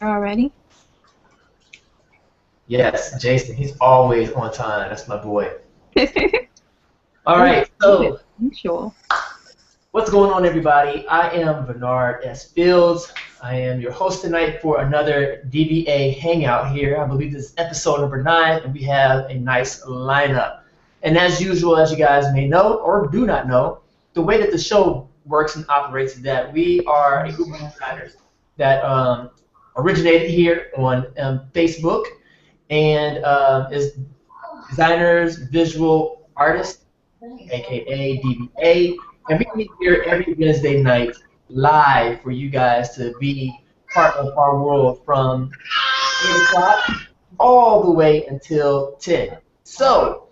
already? Yes, Jason, he's always on time. That's my boy. All right, so Usual. what's going on, everybody? I am Vernard S. Fields. I am your host tonight for another DVA Hangout here. I believe this is episode number 9, and we have a nice lineup. And as usual, as you guys may know or do not know, the way that the show works and operates is that we are a group of designers that originated here on Facebook and is designers, visual artists, aka DVA, and we meet here every Wednesday night live for you guys to be part of our world from 8 o'clock all the way until 10. So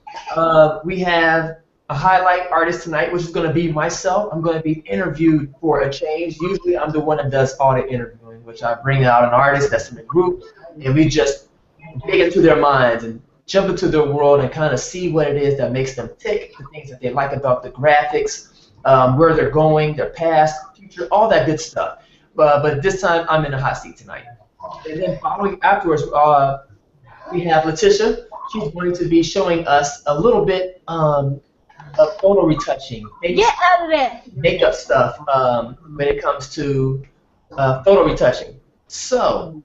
we have a highlight artist tonight, which is going to be myself. I'm going to be interviewed for a change. Usually I'm the one that does all the interviewing, which I bring out an artist that's in the group, and we just dig into their minds and jump into their world and kind of see what it is that makes them tick, the things that they like about the graphics, where they're going, their past, future, all that good stuff. But this time I'm in the hot seat tonight. And then following afterwards, we have Latisha. She's going to be showing us a little bit of photo retouching, Get out of there. makeup stuff when it comes to photo retouching. So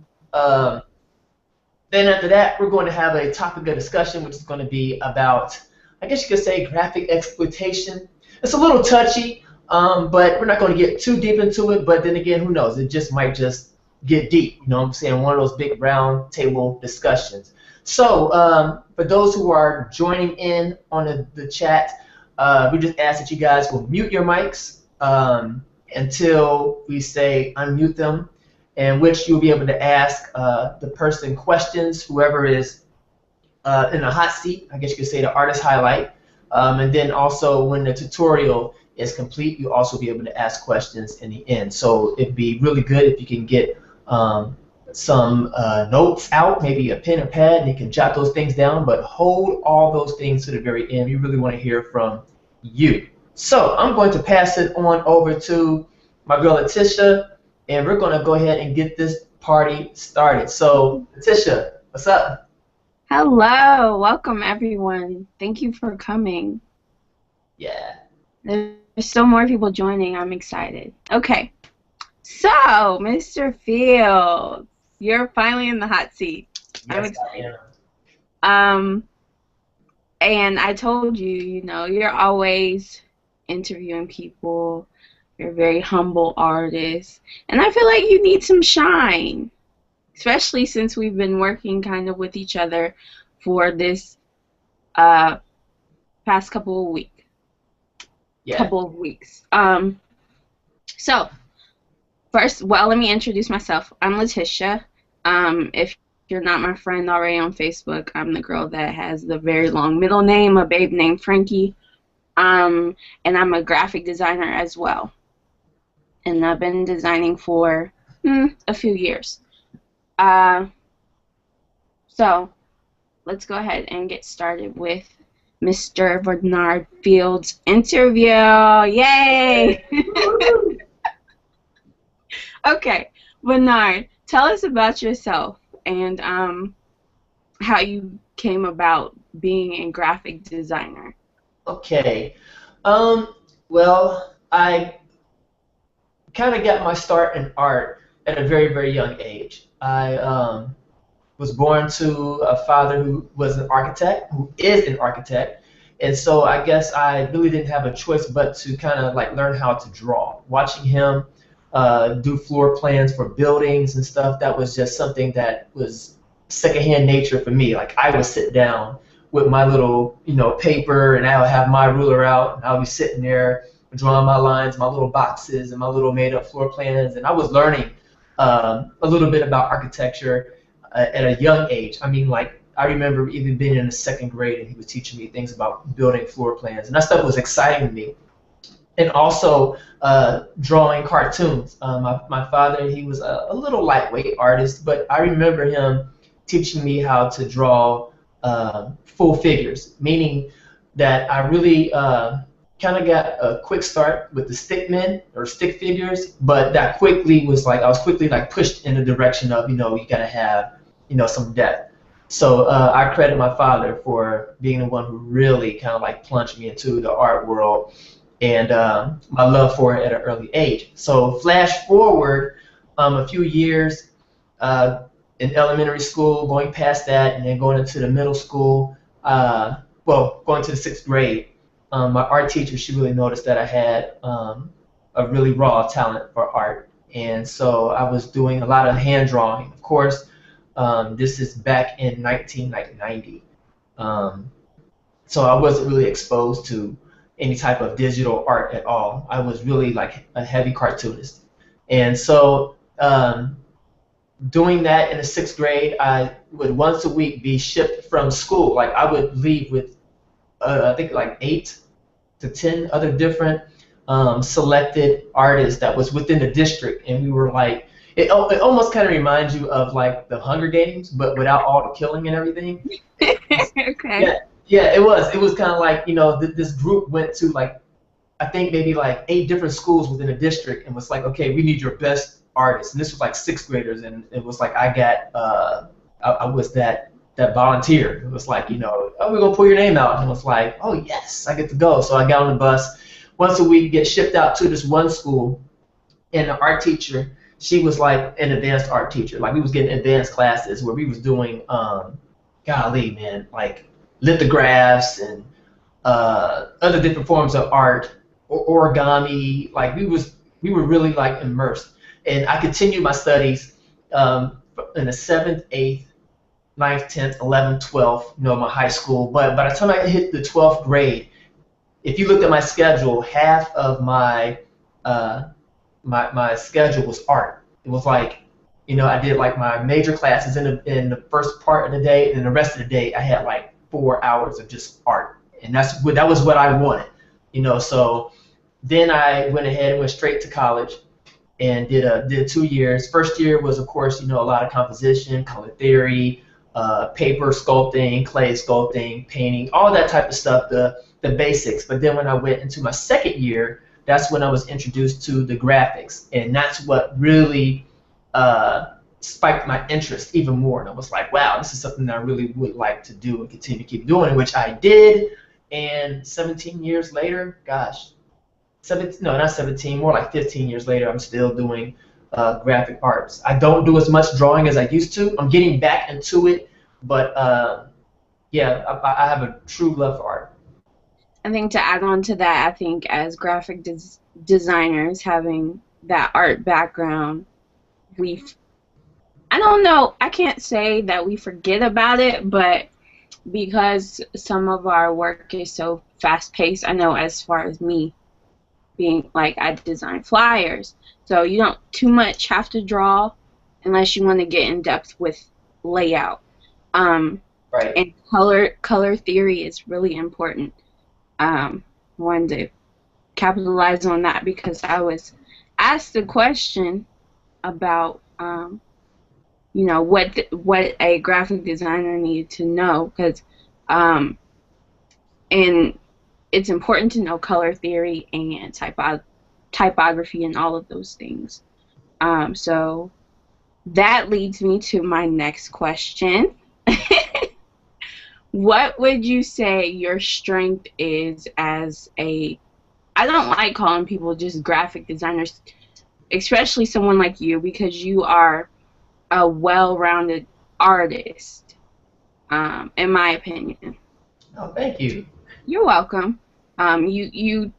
then after that, we're going to have a topic of discussion, which is going to be about, I guess you could say, graphic exploitation. It's a little touchy, but we're not going to get too deep into it. But then again, who knows? It just might just get deep. You know what I'm saying? One of those big round table discussions. So for those who are joining in on the chat, we just ask that you guys will mute your mics until we say unmute them, in which you'll be able to ask the person questions, whoever is in the hot seat, I guess you could say the artist highlight. And then also when the tutorial is complete, you'll also be able to ask questions in the end. So it'd be really good if you can get some notes out, maybe a pen or pad, and you can jot those things down, but hold all those things to the very end. We really want to hear from you. So I'm going to pass it on over to my girl Latisha, and we're going to go ahead and get this party started. So Latisha, what's up? Hello, welcome everyone. Thank you for coming. Yeah. There's still more people joining. I'm excited. Okay, so Mr. Fields, you're finally in the hot seat. I'm Yes, excited. I am. And I told you, you're always interviewing people. You're a very humble artist, and I feel like you need some shine, especially since we've been working kind of with each other for this past couple of weeks. So first, well, let me introduce myself. I'm Latisha. If you're not my friend already on Facebook, I'm the girl that has the very long middle name, Ababenamedfrankie. And I'm a graphic designer as well. And I've been designing for a few years. So let's go ahead and get started with Mr. Vernard Fields' interview. Yay! Okay, Vernard, tell us about yourself and how you came about being a graphic designer. Okay. Well, I kind of got my start in art at a very, very young age. I was born to a father who was an architect, who is an architect, and so I guess I really didn't have a choice but to kind of like learn how to draw. Watching him do floor plans for buildings and stuff, that was just something that was secondhand nature for me. Like I would sit down with my little, paper, and I would have my ruler out, and I would be sitting there drawing my lines, my little boxes, and my little made-up floor plans, and I was learning a little bit about architecture at a young age. I mean, like, I remember even being in the 2nd grade, and he was teaching me things about building floor plans, and that stuff was exciting to me. And also drawing cartoons. My father, he was a little lightweight artist, but I remember him teaching me how to draw full figures, meaning that I really kind of got a quick start with the stick men or stick figures, but that quickly was like I was quickly like pushed in the direction of you gotta have some depth. So I credit my father for being the one who really kind of like plunged me into the art world and my love for it at an early age. So flash forward a few years uh, in elementary school, going past that, and then going into the middle school. Going to the sixth grade. My art teacher, she really noticed that I had a really raw talent for art, and so I was doing a lot of hand drawing. Of course, this is back in 1990. Um, so I wasn't really exposed to any type of digital art at all. I was really like a heavy cartoonist, and so doing that in the sixth grade, I would once a week be shipped from school. Like I would leave with I think like 8 to 10 other different selected artists that was within the district, and we were like, it almost kind of reminds you of like the Hunger Games, but without all the killing and everything. Okay. Yeah, yeah, it was kind of like this group went to like I think maybe like 8 different schools within the district and was like, okay, we need your best artists, and this was like sixth graders, and it was like I got I was that volunteer. It was like, oh, we're gonna pull your name out, and it was like, oh yes, I get to go. So I got on the bus once a week, get shipped out to this one school, and the art teacher, she was like an advanced art teacher. Like we was getting advanced classes where we was doing, golly man, like lithographs and other different forms of art, or origami. Like we were really like immersed, and I continued my studies in the seventh, eighth, ninth, 10th, 11th, 12th, my high school. But by the time I hit the 12th grade, if you looked at my schedule, half of my schedule was art. It was like, I did like my major classes in the first part of the day, and then the rest of the day I had like 4 hours of just art, and that was what I wanted, So then I went ahead and went straight to college and did 2 years. First year was, of course, a lot of composition, color theory, paper sculpting, clay sculpting, painting, all that type of stuff, the basics. But then when I went into my second year, that's when I was introduced to the graphics, and that's what really spiked my interest even more. And I was like, wow, this is something that I really would like to do and continue to keep doing, which I did. And 17 years later, gosh, no, not 17, more like 15 years later, I'm still doing graphic arts. I don't do as much drawing as I used to. I'm getting back into it, but yeah, I have a true love for art. I think to add on to that, I think as graphic designers having that art background, I don't know, I can't say that we forget about it, but because some of our work is so fast-paced, I know as far as me being, like, I design flyers, so you don't too much have to draw unless you want to get in depth with layout. Right. And color theory is really important. Wanted to capitalize on that because I was asked a question about what a graphic designer needed to know, because and it's important to know color theory and typography and all of those things. So that leads me to my next question. What would you say your strength is as I don't like calling people just graphic designers, especially someone like you, because you are a well-rounded artist, in my opinion. Oh, thank you. You're welcome. You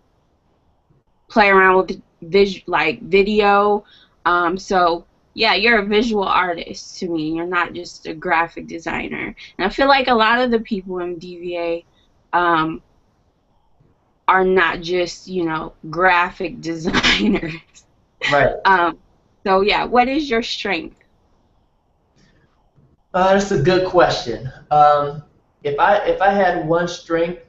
play around with video, so yeah, you're a visual artist to me. You're not just a graphic designer. And I feel like a lot of the people in DVA are not just, graphic designers. Right. So yeah, what is your strength? That's a good question. If I had one strength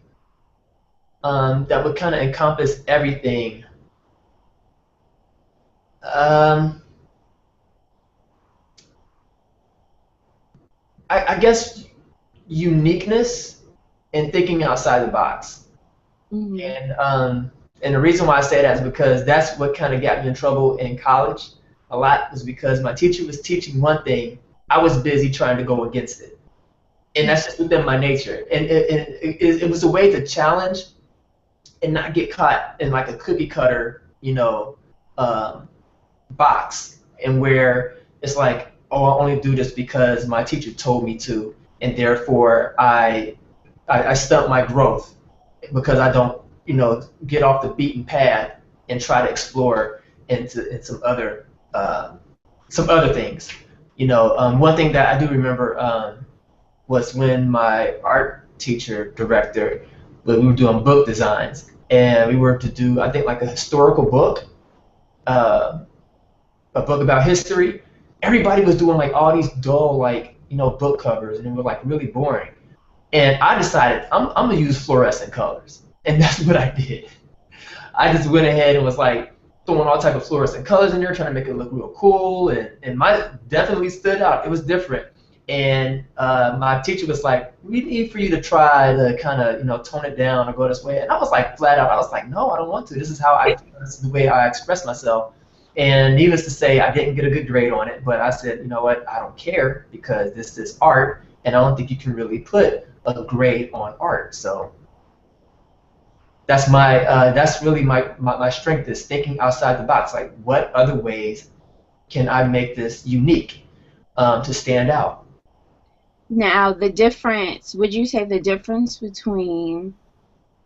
that would kind of encompass everything, I guess uniqueness and thinking outside the box. Mhm. And the reason why I say that is because that's what kind of got me in trouble in college a lot, was because my teacher was teaching one thing, I was busy trying to go against it, and that's just within my nature. And it was a way to challenge and not get caught in like a cookie cutter, um, box, and where it's like, oh, I only do this because my teacher told me to, and therefore I stunt my growth because I don't, get off the beaten path and try to explore into some other things. One thing that I do remember was when my art teacher director, we were doing book designs, and we were to do, I think, like a historical book, uh, a book about history. Everybody was doing like all these dull, like, book covers, and they were like really boring. And I decided I'm gonna use fluorescent colors, and that's what I did. I just went ahead and was like throwing all type of fluorescent colors in there, trying to make it look real cool, and mine definitely stood out. It was different, and my teacher was like, "We need for you to try to kind of tone it down or go this way." And I was like flat out, I was like, "No, I don't want to. This is the way I express myself." And needless to say, I didn't get a good grade on it, but I said, you know what, I don't care because this is art, and I don't think you can really put a grade on art. So that's really my strength, is thinking outside the box. Like, what other ways can I make this unique, to stand out? Now, would you say the difference between,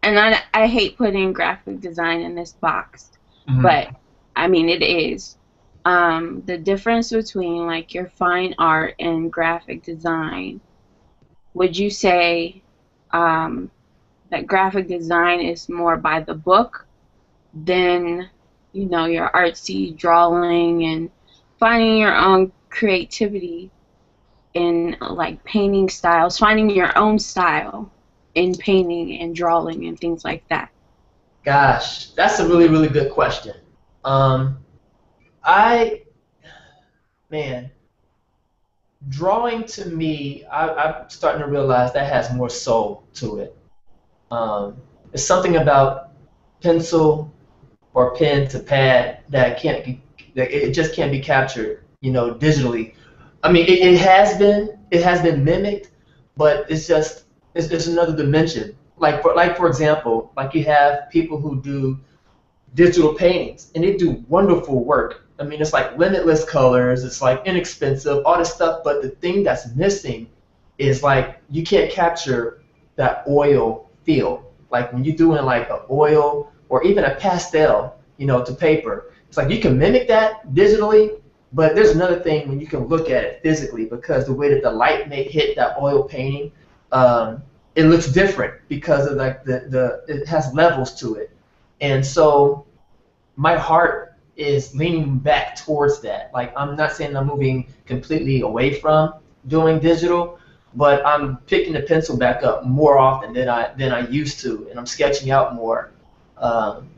and I hate putting graphic design in this box, Hmm. but I mean, it is. The difference between like your fine art and graphic design, would you say um, that graphic design is more by the book than, your artsy drawing and finding your own creativity in like painting styles, finding your own style in painting and drawing and things like that? Gosh, that's a really, really good question. Um, I Man, drawing to me, I'm starting to realize that has more soul to it. Um, it's something about pencil or pen to pad that can't be, that it just can't be captured, digitally. I mean, it has been mimicked, but it's another dimension. Like for example, like you have people who do digital paintings, and they do wonderful work. I mean, it's like limitless colors, it's like inexpensive, all this stuff, but the thing that's missing is like you can't capture that oil feel. Like when you're doing like an oil or even a pastel, to paper, it's like you can mimic that digitally, but there's another thing when you can look at it physically, because the way that the light may hit that oil painting, it looks different because of like the it has levels to it. And so my heart is leaning back towards that. Like, I'm not saying I'm moving completely away from doing digital, but I'm picking the pencil back up more often than I used to, and I'm sketching out more. Um,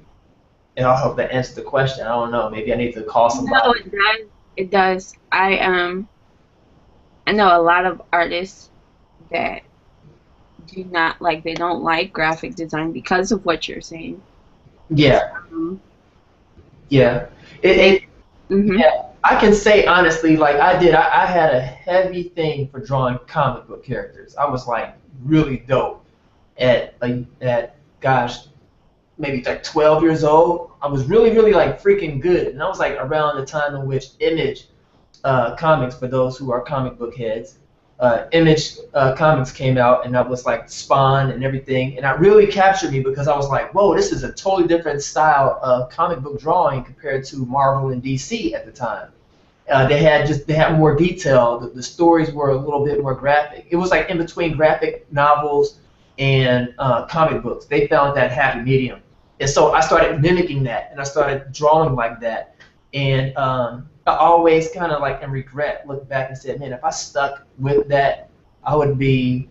and I hope that answers the question. I don't know. Maybe I need to call No, somebody. it does. It does. I know a lot of artists that they don't like graphic design because of what you're saying. It's Yeah, um, yeah. It, they it mhm. Yeah, I can say honestly, like I did, I had a heavy thing for drawing comic book characters. I was like really dope at gosh, maybe like 12 years old. I was really, really like freaking good, and that was like around the time in which Image comics, for those who are comic book heads, Image comics came out, and that was like Spawn and everything, and that really captured me because I was like, whoa, this is a totally different style of comic book drawing compared to Marvel and DC at the time. They had more detail. The stories were a little bit more graphic. It was like in between graphic novels and comic books. They found that happy medium, and so I started mimicking that, and I started drawing like that. And I always kind of like in regret looked back and said, man, if I stuck with that, I would be.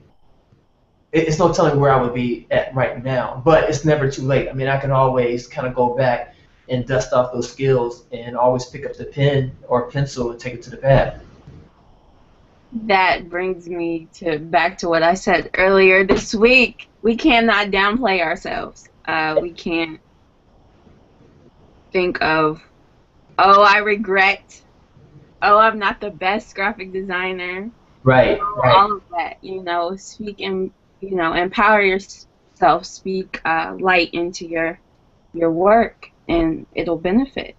It's no telling where I would be at right now, but it's never too late. I mean, I can always kind of go back and dust off those skills and always pick up the pen or pencil and take it to the pad. That brings me to back to what I said earlier this week. We cannot downplay ourselves. We can't think of, oh, I regret, oh, I'm not the best graphic designer. Right, right. All of that, speak and, empower yourself, speak light into your work, and it'll benefit.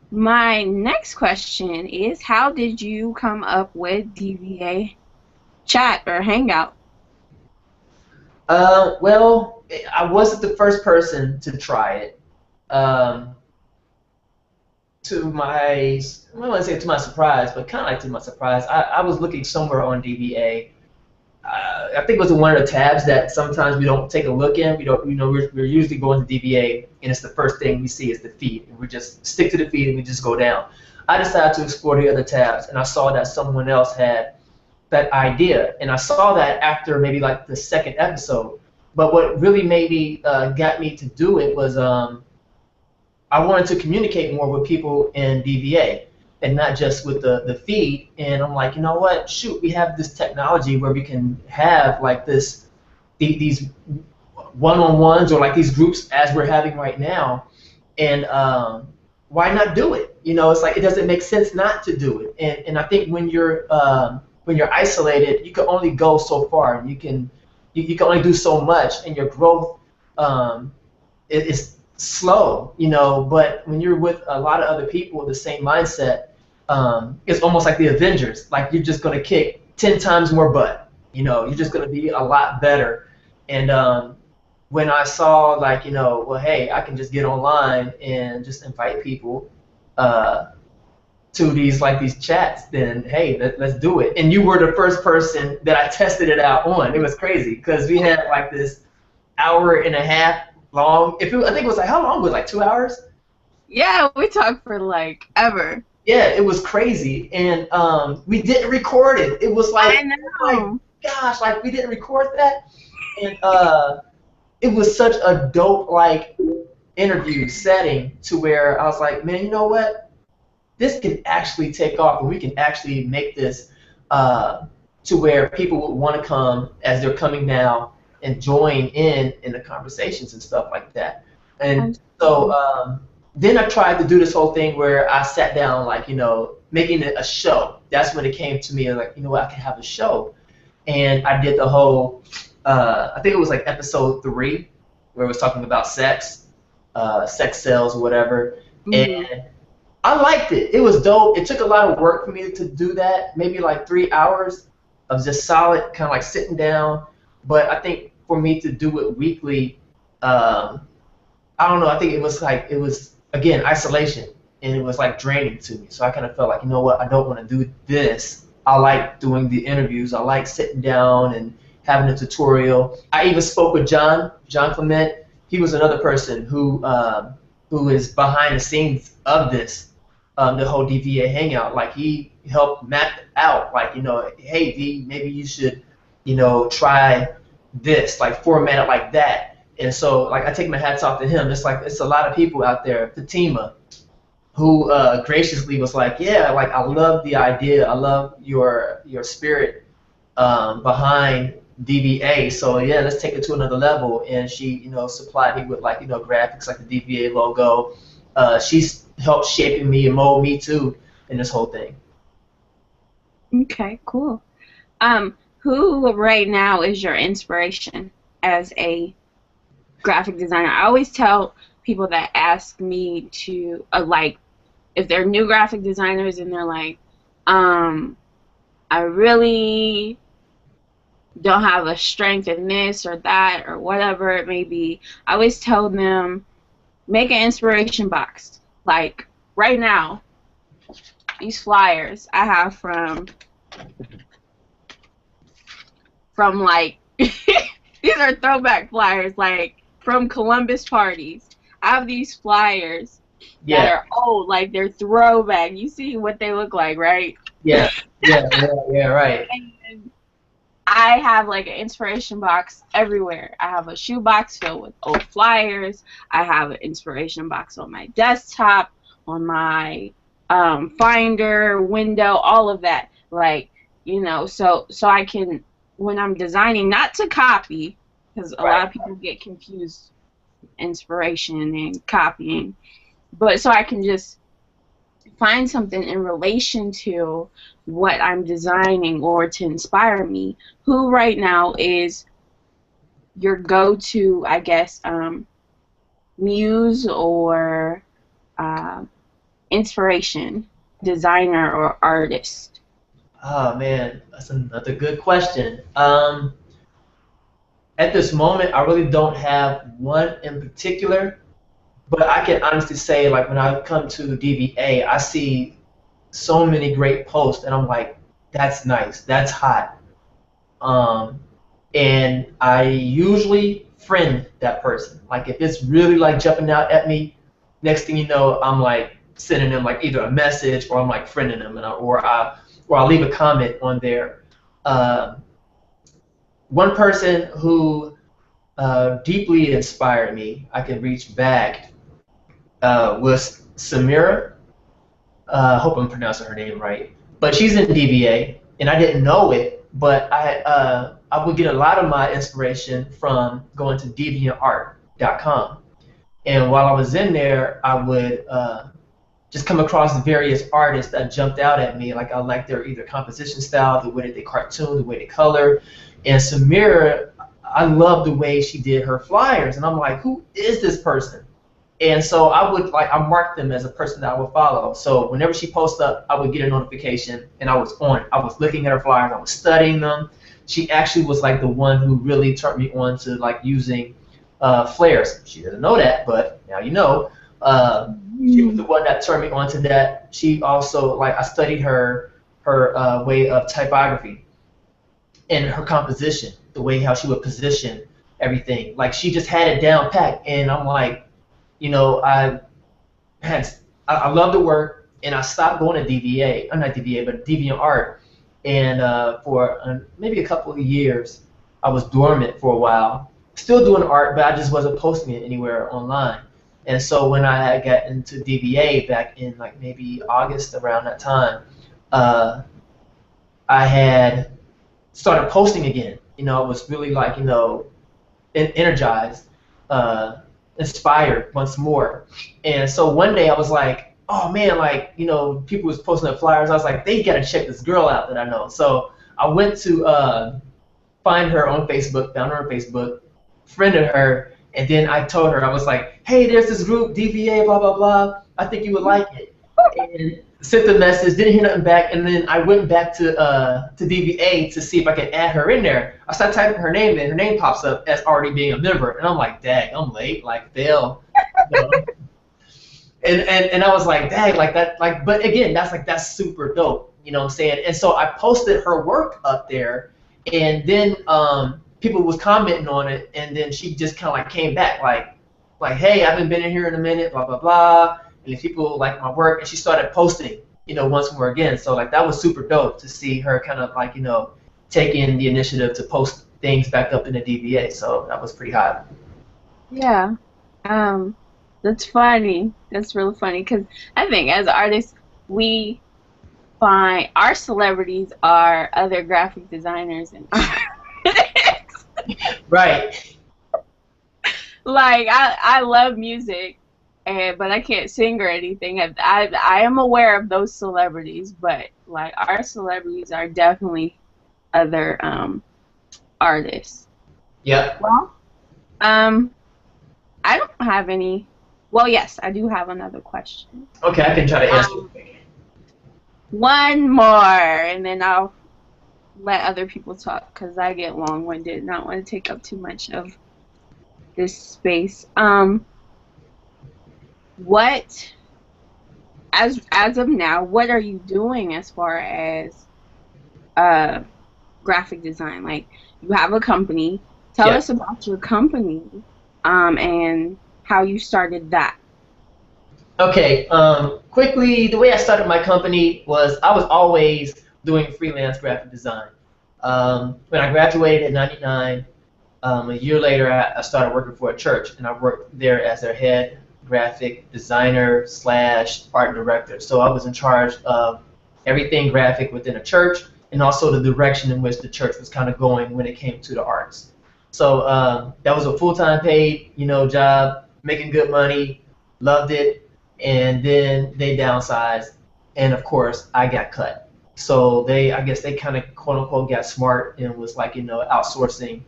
My next question is, how did you come up with DVA chat or hangout? Well, I wasn't the first person to try it. Um, to my, I don't want to say to my surprise, but kind of like to my surprise, I was looking somewhere on DVA. I think it was one of the tabs that sometimes we don't take a look in. We don't, we're usually going to DVA, and it's the first thing we see is the feed, and we just stick to the feed and we just go down. I decided to explore the other tabs, and I saw that someone else had that idea, and I saw that after maybe like the second episode. But what really made me got me to do it was I wanted to communicate more with people in DVA and not just with the feed. And I'm like, you know what? Shoot, we have this technology where we can have like these one-on-ones or like these groups as we're having right now. And why not do it? It's like it doesn't make sense not to do it. And I think when you're isolated, you can only go so far, and you can only do so much, and your growth is slow, but when you're with a lot of other people with the same mindset, it's almost like the Avengers. Like you're just going to kick 10 times more butt. You're just going to be a lot better. And when I saw like, well, hey, I can just get online and just invite people to these chats, then hey, let's do it. And you were the first person that I tested it out on. It was crazy because we had like this hour and a half long. I think it was like, how long was it? Like 2 hours? Yeah, we talked for like ever. Yeah, it was crazy, and we didn't record it. It was like, I know. Oh my gosh, like we didn't record that, and it was such a dope like interview setting to where I was like, man, you know what? This can actually take off, and we can actually make this to where people would want to come as they're coming now and join in the conversations and stuff like that. And so then I tried to do this whole thing where I sat down, like, making it a show. That's when it came to me, like, you know what, I can have a show. And I did the whole, I think it was like episode 3, where it was talking about sex sells or whatever. Mm-hmm. And I liked it. It was dope. It took a lot of work for me to do that, maybe like 3 hours of just solid, kind of like sitting down. But I think for me to do it weekly, I don't know, I think it was again, isolation, and it was like draining to me. So I kind of felt like, you know what, I don't want to do this. I like doing the interviews. I like sitting down and having a tutorial. I even spoke with John Clement. He was another person who is behind the scenes of this, the whole DVA Hangout. Like he helped map out, like, hey V, maybe you should, try this, like format it like that. And so, like, I take my hats off to him. It's like it's a lot of people out there, Fatima, who graciously was like, yeah, like I love the idea. I love your spirit behind DVA. So yeah, let's take it to another level. And she, supplied me with like, graphics like the DVA logo. She's helped shaping me and mold me too in this whole thing. Okay, cool. Who right now is your inspiration as a graphic designer? I always tell people that ask me to like, if they're new graphic designers and they're like, I really don't have a strength in this or that or whatever it may be, I always tell them, make an inspiration box. Like right now, these flyers I have from like these are throwback flyers, like from Columbus parties. I have these flyers that are old, like they're throwback. You see what they look like, right? Yeah, right. And I have like an inspiration box everywhere. I have a shoebox filled with old flyers. I have an inspiration box on my desktop, on my Finder, window, all of that. Like, so I can, when I'm designing, not to copy, because a lot Right. of people get confused inspiration and copying. But so I can just find something in relation to what I'm designing or to inspire me. Who right now is your go-to, I guess, muse or uh, inspiration, designer or artist? Oh man, that's another good question. At this moment, I really don't have one in particular, but I can honestly say, like when I come to DVA, I see so many great posts, and I'm like, that's nice, that's hot. Um, and I usually friend that person. Like if it's really like jumping out at me, next thing you know, I'm like sending them like either a message or I'm like friending them, or I'll leave a comment on there. Uh, One person who deeply inspired me, I can reach back, was Samira. I hope I'm pronouncing her name right. But she's in DVA, and I didn't know it, but I would get a lot of my inspiration from going to deviantart.com. And while I was in there, I would just come across various artists that jumped out at me. Like I liked their either composition style, the way that they cartoon, the way they color. And Samira, I love the way she did her flyers, and I'm like, who is this person? And so I marked them as a person that I would follow. So whenever she posts up, I would get a notification, and I was on it. I was looking at her flyers, I was studying them. She actually was like the one who really turned me on to like using flares. She doesn't know that, but now you know. She was the one that turned me on to that. She also I studied her way of typography and her composition, the way how she would position everything. Like she just had it down pat, and I'm like, had I love the work, and I stopped going to DVA. I'm not DVA, but DeviantArt, and for maybe a couple of years, I was dormant for a while, still doing art, but I just wasn't posting it anywhere online. And so when I got into DVA back in like maybe August around that time, uh, I had started posting again. I was really energized, inspired once more. And so one day I was like, oh man, people was posting up flyers. I was like, they gotta check this girl out that I know. So I went to find her on Facebook, found her on Facebook, friended her, and then I told her, I was like, hey, there's this group, DVA, blah, blah, blah. I think you would like it. And sent the message, didn't hear nothing back, and then I went back to DVA to see if I could add her in there. I started typing her name in, her name pops up as already being a member, and I'm like, dang, I'm late, like, they'll, you know. And I was like, dang, like that, but again, that's super dope, you know what I'm saying? And so I posted her work up there, and then people was commenting on it, and then she just kind of like came back, like, hey, I haven't been in here in a minute, blah, blah, blah. And if people like my work, and she started posting, once more again. So like that was super dope to see her kind of like, taking the initiative to post things back up in the DVA. So that was pretty hot. Yeah. That's funny. That's really funny because I think as artists, we find our celebrities are other graphic designers and artists. Right. Like I love music, but I can't sing or anything. I am aware of those celebrities, but like our celebrities are definitely other artists. Yep. Well, I don't have any. Well, yes, I do have another question. Okay, I can try to answer. One more, and then I'll let other people talk because I get long-winded and I don't want to take up too much of this space. What, as of now, what are you doing as far as graphic design? Like, you have a company. Tell us about your company, and how you started that. Okay, quickly, the way I started my company was I was always doing freelance graphic design. When I graduated in '99, a year later, I started working for a church, and I worked there as their head graphic designer / art director. So I was in charge of everything graphic within a church, and also the direction in which the church was kind of going when it came to the arts. So that was a full-time paid, job, making good money, loved it, and then they downsized, and of course I got cut. So I guess they kind of quote unquote got smart and was like, outsourcing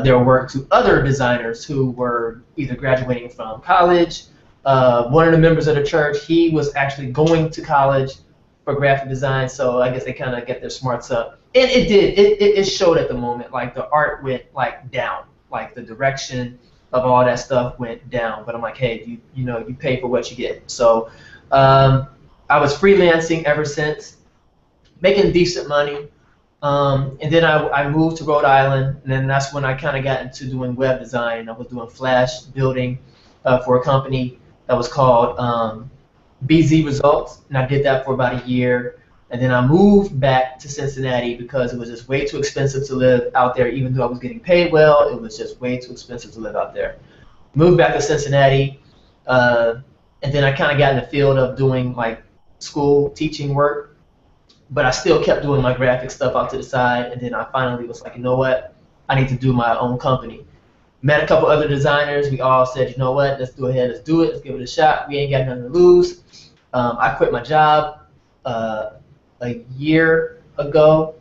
their work to other designers who were either graduating from college. One of the members of the church, he was actually going to college for graphic design, so I guess they kind of get their smarts up. And it did. It showed at the moment. Like the art went like down. Like the direction of all that stuff went down. But I'm like, hey, you pay for what you get. So I was freelancing ever since, making decent money. And then I moved to Rhode Island, and then that's when I kind of got into doing web design. I was doing Flash building for a company that was called BZ Results, and I did that for about a year. And then I moved back to Cincinnati because it was just way too expensive to live out there. Even though I was getting paid well, it was just way too expensive to live out there. Moved back to Cincinnati, and then I kind of got in the field of doing like school teaching work, but I still kept doing my graphic stuff out to the side. And then I finally was like, you know what, I need to do my own company. Met a couple other designers. We all said, you know what, let's do it. Let's do it. Let's give it a shot. We ain't got nothing to lose. I quit my job a year ago.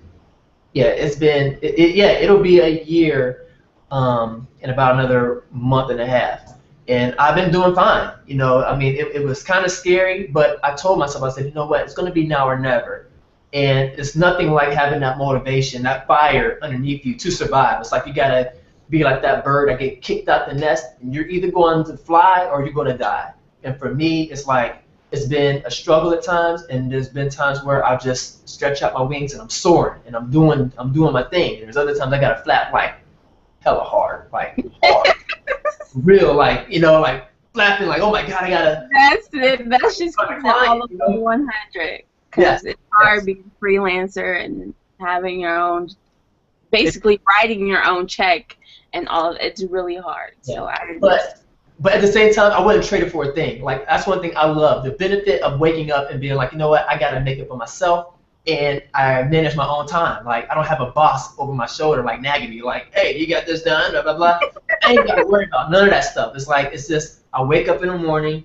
Yeah, it'll be a year in about another month and a half. And I've been doing fine. I mean, it was kind of scary, but I told myself, I said, you know what, it's going to be now or never. And it's nothing like having that motivation, that fire underneath you to survive. It's like you got to be like that bird that get kicked out the nest, and you're either going to fly or you're going to die. And for me, it's like it's been a struggle at times, and there's been times where I just stretch out my wings and I'm soaring and I'm doing my thing. And there's other times I got to flap like hella hard, real, like flapping, like, oh my god, I gotta. That's it. That's just putting it all over 100. Because it's hard being a freelancer and having your own, basically writing your own check and all. It's really hard. Yeah. So but at the same time, I wouldn't trade it for a thing. Like, that's one thing I love, the benefit of waking up and being like, you know what, I gotta make it for myself, and I manage my own time. Like, I don't have a boss over my shoulder like nagging me, like, hey, you got this done, blah blah blah. I ain't gotta worry about none of that stuff. It's just I wake up in the morning.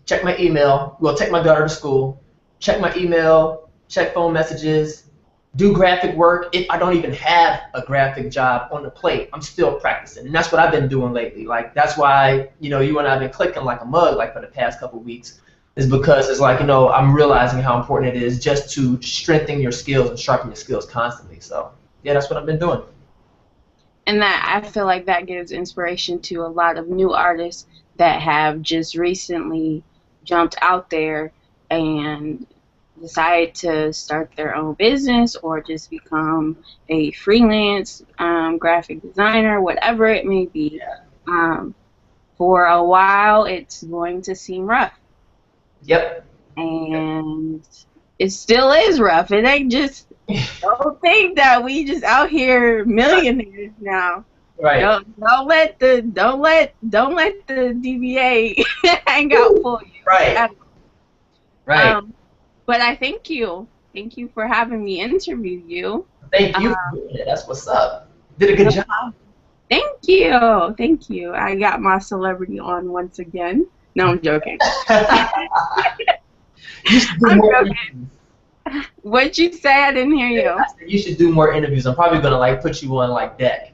Check my email, take my daughter to school, check my email, check phone messages, do graphic work. If I don't even have a graphic job on the plate, I'm still practicing. And that's what I've been doing lately. Like, that's why, you and I have been clicking like a mug like for the past couple of weeks, is because it's like, I'm realizing how important it is just to strengthen your skills and sharpen your skills constantly. So, yeah, that's what I've been doing. And that, I feel like that gives inspiration to a lot of new artists that have just recently jumped out there and decided to start their own business or just become a freelance graphic designer, whatever it may be. For a while, it's going to seem rough. Yep. And it still is rough. It ain't just, don't think that we just out here millionaires now. Right. Don't let the DVA Hangout fool you. Right. Right. But I thank you. Thank you for having me interview you. Thank you for doing it. That's what's up. Did a good job. Thank you. Thank you. I got my celebrity on once again. No, I'm joking. You should do more interviews. What'd you say? I didn't hear you. I said you should do more interviews. I'm probably gonna put you on deck.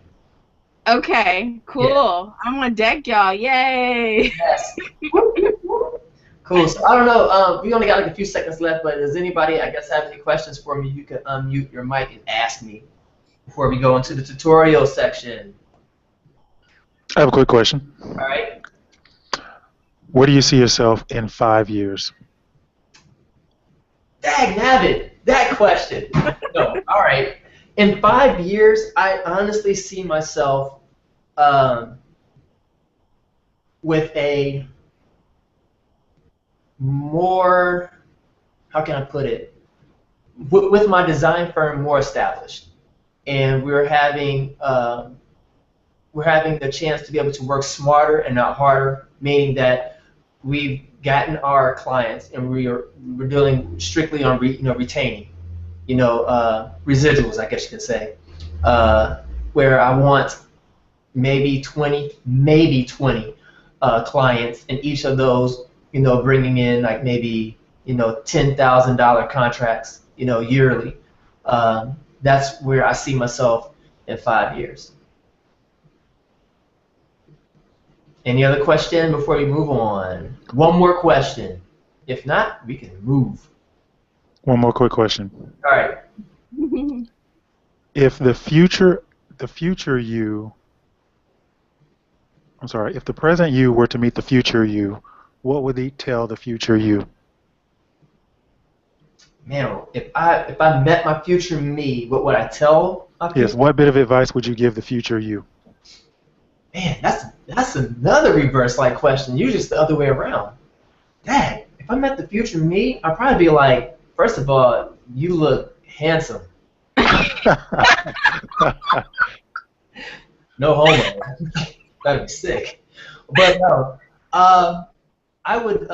Okay, cool. Yeah. I'm on deck, y'all. Yay! Yes. Cool. So I don't know. We only got a few seconds left, but does anybody, I guess, have any questions for me? You can unmute your mic and ask me before we go into the tutorial section. I have a quick question. All right. Where do you see yourself in 5 years? Dagnabbit, that question. No, all right. In 5 years, I honestly see myself with a more, how can I put it, with my design firm more established, and we're having the chance to be able to work smarter and not harder, meaning that we've gotten our clients and we're dealing strictly on retaining, residuals, I guess you could say, where I want maybe 20 clients, and each of those, bringing in like maybe, $10,000 contracts, yearly. That's where I see myself in 5 years. Any other question before we move on? One more question. If not, we can move. One more quick question. All right. If the future you, I'm sorry, if the present you were to meet the future you, what would he tell the future you? Man, if I met my future me, what would I tell my future? Yes, what bit of advice would you give the future you? Man, that's another reverse like question. Usually it's the other way around. Dang, if I met the future me, I'd probably be like, first of all, you look handsome. No homo. That'd be sick. But no, I would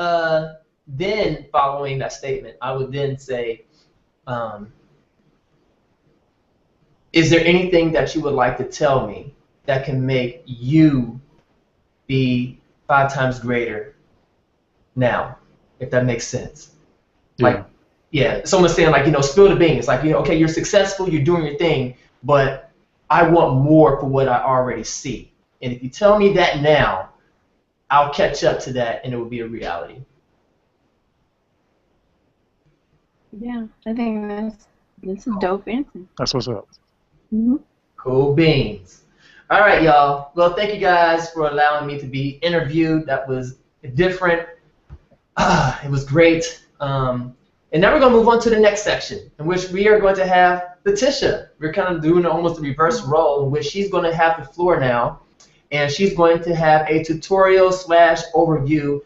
then, following that statement, I would then say, is there anything that you would like to tell me that can make you be 5 times greater now, if that makes sense? Yeah. Like, yeah, someone's saying like, spill the beans. Like, okay, you're successful, you're doing your thing, but I want more for what I already see. And if you tell me that now, I'll catch up to that, and it will be a reality. Yeah, I think that's a dope answer. That's what's up. Mm-hmm. Cool beans. All right, y'all. Well, thank you guys for allowing me to be interviewed. That was different. It was great. And now we're going to move on to the next section, in which we are going to have Latisha. We're kind of doing almost a reverse role, in which she's going to have the floor now, and she's going to have a tutorial / overview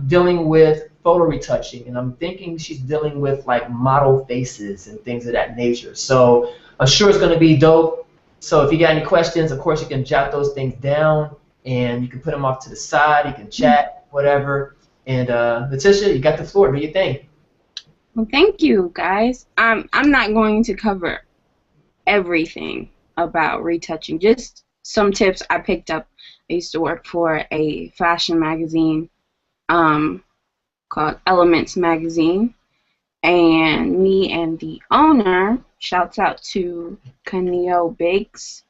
dealing with photo retouching. And I'm thinking she's dealing with like model faces and things of that nature. So I'm sure it's going to be dope. So if you got any questions, of course, you can jot those things down, and you can put them off to the side. You can chat, whatever. And Latisha, you got the floor. Do your thing. Well, thank you, guys. I'm not going to cover everything about retouching. Just some tips I picked up. I used to work for a fashion magazine called Elements Magazine, and me and the owner, shouts out to Kaneo Biggs,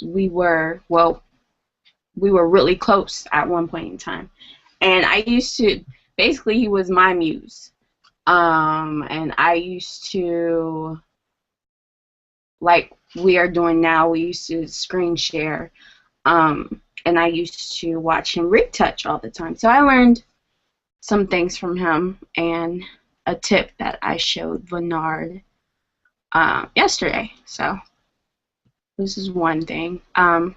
we were really close at one point in time, and I used to, basically he was my muse, and I used to, like we are doing now, we used to screen share, and I used to watch him retouch all the time, so I learned some things from him, and a tip that I showed Vernard yesterday. So this is one thing. And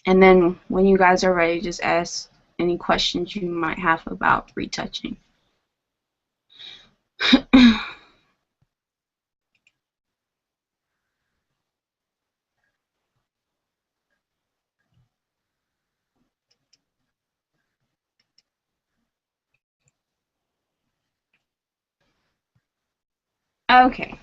then when you guys are ready, just ask any questions you might have about retouching. Okay,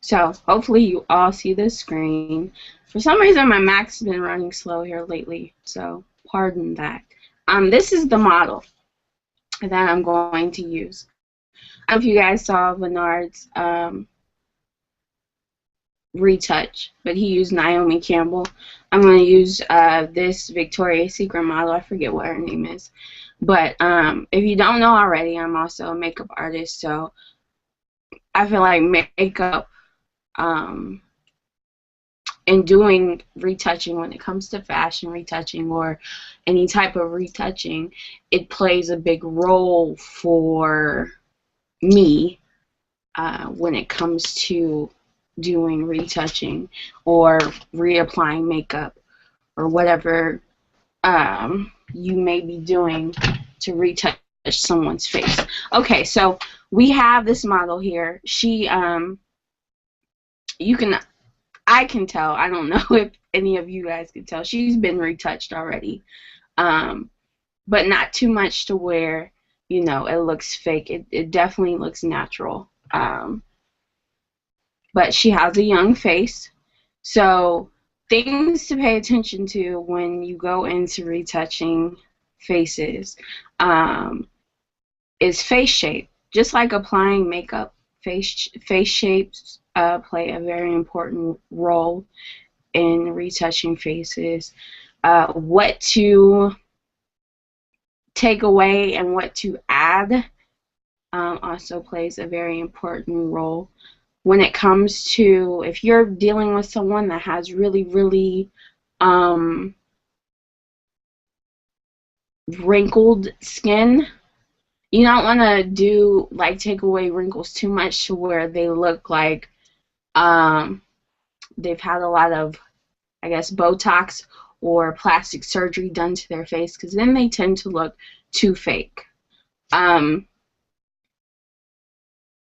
so hopefully you all see the screen. For some reason my Mac's been running slow here lately, so pardon that. This is the model that I'm going to use. I don't know if you guys saw Vernard's retouch, but he used Naomi Campbell. I'm going to use this Victoria's Secret model. I forget what her name is. But if you don't know already, I'm also a makeup artist, so I feel like makeup and doing retouching, when it comes to fashion retouching or any type of retouching, it plays a big role for me when it comes to doing retouching or reapplying makeup or whatever you may be doing to retouch someone's face. Okay, so we have this model here. She, I can tell, I don't know if any of you guys can tell, she's been retouched already, but not too much to where, you know, it looks fake. It definitely looks natural. but she has a young face. So things to pay attention to when you go into retouching faces is face shape. Just like applying makeup, face shapes play a very important role in retouching faces. What to take away and what to add also plays a very important role. When it comes to, if you're dealing with someone that has really, really wrinkled skin, you don't want to do, like, take away wrinkles too much to where they look like they've had a lot of, I guess, Botox or plastic surgery done to their face, because then they tend to look too fake.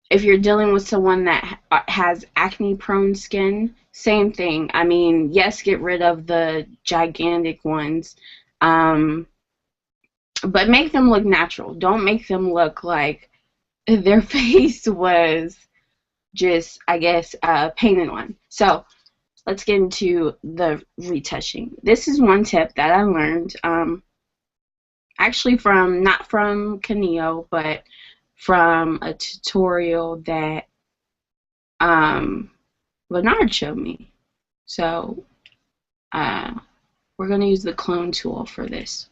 If you're dealing with someone that has acne-prone skin, same thing. I mean, yes, get rid of the gigantic ones, but make them look natural. Don't make them look like their face was just, I guess, painted on. So let's get into the retouching. This is one tip that I learned, actually not from Canio, but from a tutorial that Vernard showed me. So we're going to use the clone tool for this.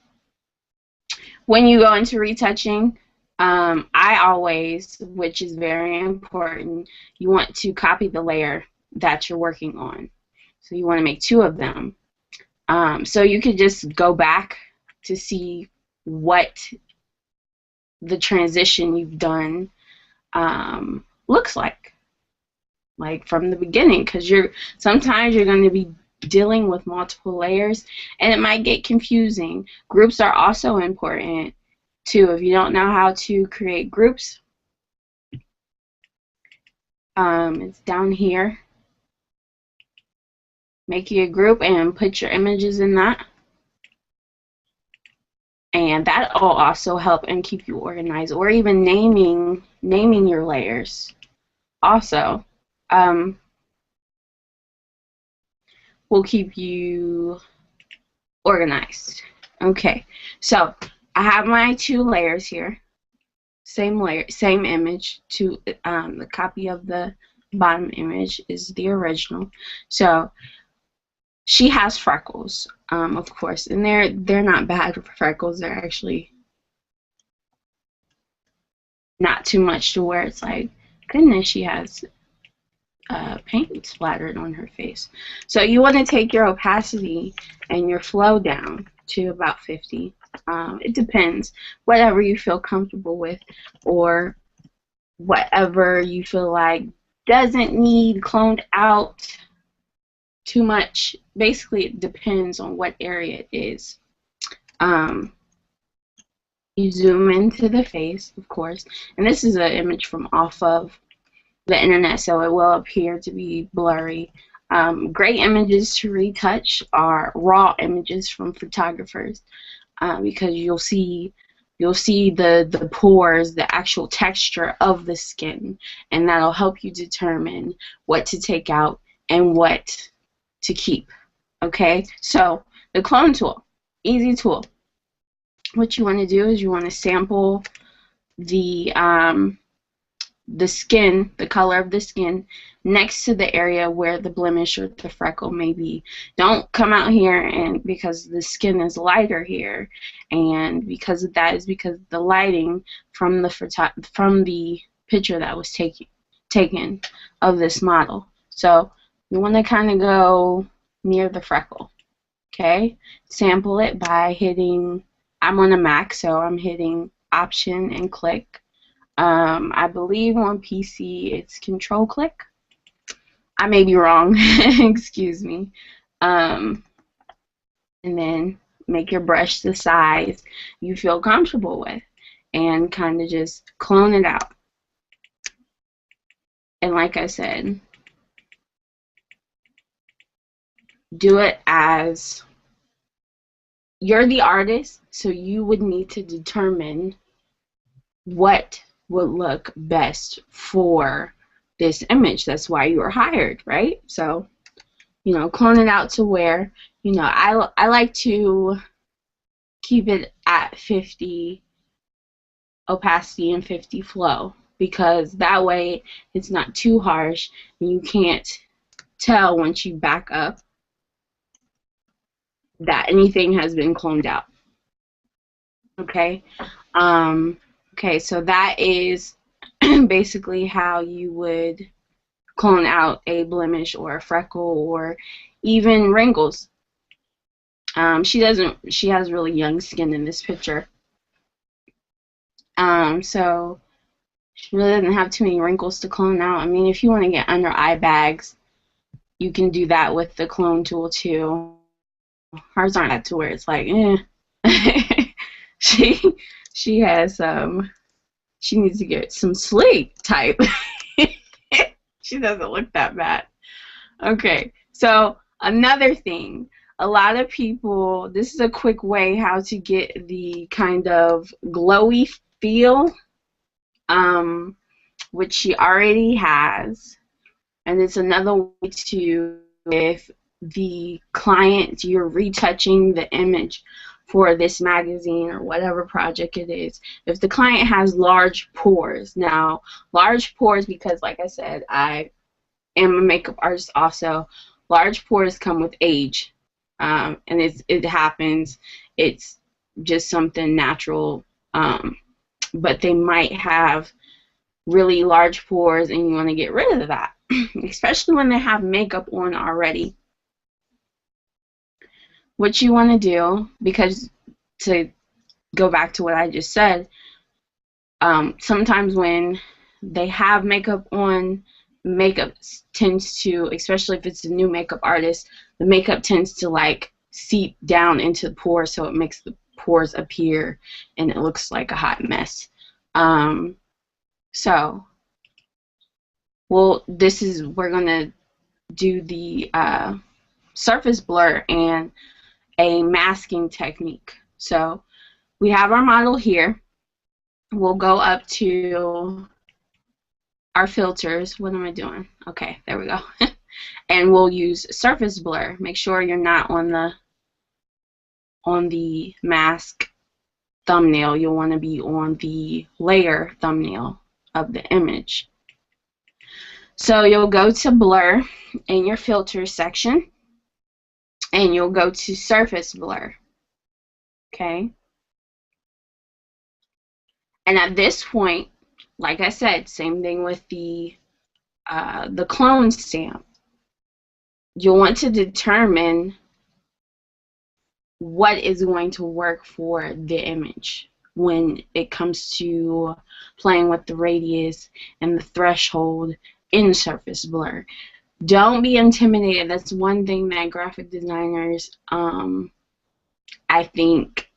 When you go into retouching, I always, which is very important, you want to copy the layer that you're working on. So you want to make 2 of them. So you could just go back to see what the transition you've done looks like from the beginning, because sometimes you're going to be dealing with multiple layers and it might get confusing. Groups are also important too. If you don't know how to create groups, it's down here. Make you a group and put your images in that. And that will also help and keep you organized, or even naming your layers. Also, will keep you organized. Okay, so I have my 2 layers here. Same layer, same image. The copy of the bottom image is the original. So she has freckles, of course, and they're not bad freckles. They're actually not too much to where it's like, goodness, she has paint splattered on her face. So you want to take your opacity and your flow down to about 50. It depends, whatever you feel comfortable with, or whatever you feel like doesn't need cloned out too much. Basically, it depends on what area it is. You zoom into the face, of course, and this is an image from off of the internet, so it will appear to be blurry. Great images to retouch are raw images from photographers, because you'll see the pores, the actual texture of the skin, and that'll help you determine what to take out and what to keep. Okay, so the clone tool, easy tool. What you want to do is you want to sample the skin, the color of the skin, next to the area where the blemish or the freckle may be. Don't come out here, and because the skin is lighter here, and because of that is because the lighting from the picture that was taken of this model. So you want to kind of go near the freckle. Okay, sample it by hitting, I'm on a Mac, so I'm hitting Option and click. I believe on PC it's Control click. I may be wrong. Excuse me. And then make your brush the size you feel comfortable with, and kind of just clone it out. And like I said, do it as you're the artist, so you would need to determine what would look best for this image. That's why you were hired, right? So, you know, clone it out to where, you know, I like to keep it at 50 opacity and 50 flow, because that way it's not too harsh and you can't tell once you back up that anything has been cloned out. Okay. Okay, so that is basically how you would clone out a blemish or a freckle or even wrinkles. She has really young skin in this picture. So she really doesn't have too many wrinkles to clone out. I mean, if you want to get under eye bags, you can do that with the clone tool too. Hers aren't that to where it's like, eh. she has she needs to get some sleep type. She doesn't look that bad. Okay, so another thing, a lot of people, this is a quick way how to get the kind of glowy feel, which she already has, and it's another way to, if the client, you're retouching the image for this magazine or whatever project it is, if the client has large pores. Now, large pores, because like I said, I am a makeup artist also, large pores come with age, and it happens. It's just something natural, but they might have really large pores and you want to get rid of that, especially when they have makeup on already. What you want to do, because to go back to what I just said, sometimes when they have makeup on, makeup tends to, especially if it's a new makeup artist, the makeup tends to like seep down into the pores, so it makes the pores appear and it looks like a hot mess. So, well, we're gonna do the surface blur and a masking technique. So we have our model here. We'll go up to our filters. What am I doing? Okay, there we go. And we'll use surface blur. Make sure you're not on the mask thumbnail. You'll want to be on the layer thumbnail of the image. So you'll go to blur in your filter section, and you'll go to surface blur. Okay? And at this point, like I said, same thing with the clone stamp. You'll want to determine what is going to work for the image when it comes to playing with the radius and the threshold in surface blur. Don't be intimidated. That's one thing that graphic designers, I think,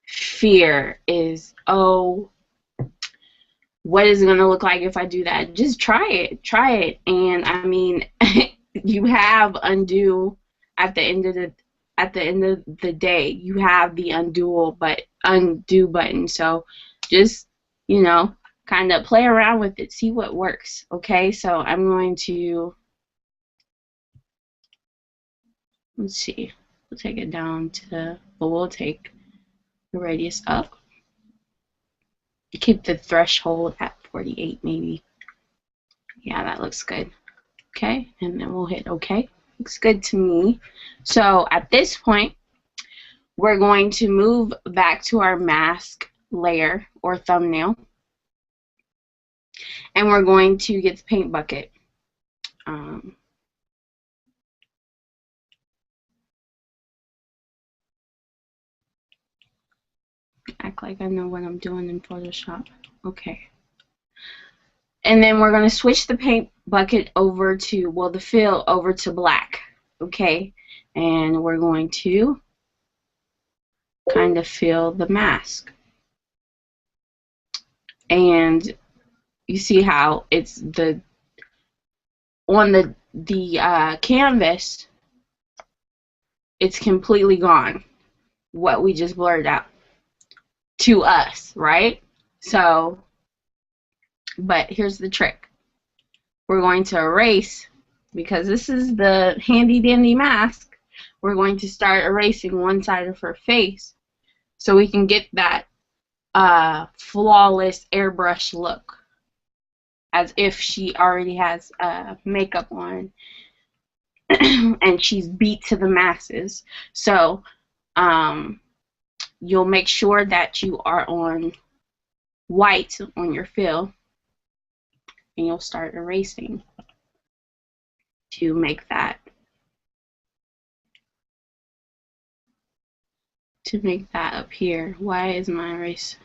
fear is, oh, what is it going to look like if I do that? Just try it. And I mean, you have undo at the end of the day. You have the undo button. So just, you know, kind of play around with it, see what works. Okay, so I'm going to, let's see, we'll take it down to, well, we'll take the radius up. Keep the threshold at 48 maybe. Yeah, that looks good. Okay, and then we'll hit OK. Looks good to me. So at this point, we're going to move back to our mask layer or thumbnail, and we're going to get the paint bucket. Act like I know what I'm doing in Photoshop. Okay. And then we're going to switch the paint bucket over to, well, the fill over to black. Okay. And we're going to kind of fill the mask. And you see how it's on the canvas, it's completely gone, what we just blurred out to us, right? So, but here's the trick. we're going to erase, because this is the handy dandy mask. We're going to start erasing one side of her face so we can get that flawless airbrush look, as if she already has makeup on and she's beat to the masses. So you'll make sure that you are on white on your fill, and you'll start erasing to make that up here. Why is my erase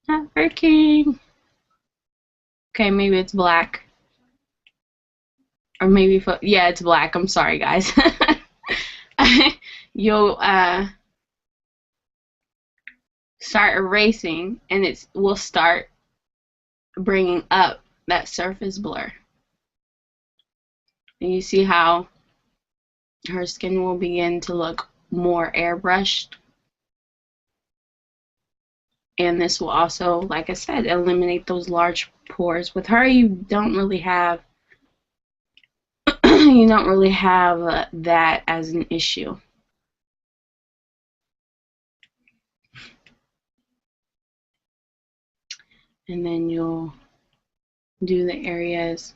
not working? Okay, maybe it's black. Or maybe, yeah, it's black. I'm sorry, guys. You'll start erasing, and we'll start bringing up that surface blur. And you see how her skin will begin to look more airbrushed. And this will also, like I said, eliminate those large pores. With her, you don't really have that as an issue. And then you'll do the areas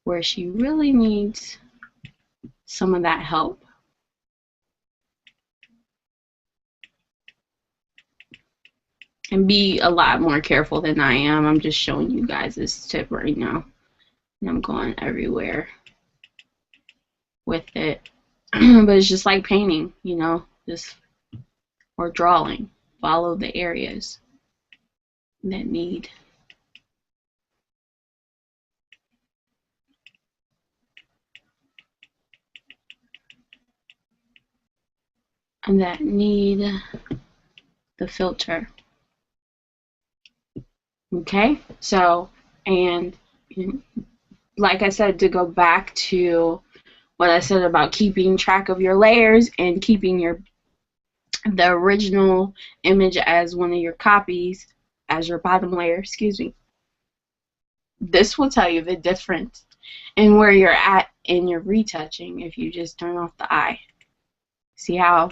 where she really needs some of that help. And be a lot more careful than I am. I'm just showing you guys this tip right now. And I'm going everywhere with it. But it's just like painting, you know, or drawing. Follow the areas that need the filter. Okay, so, and like I said, to go back to what I said about keeping track of your layers and keeping the original image as one of your copies, as your bottom layer, excuse me. This will tell you the difference in where you're at in your retouching if you just turn off the eye. See how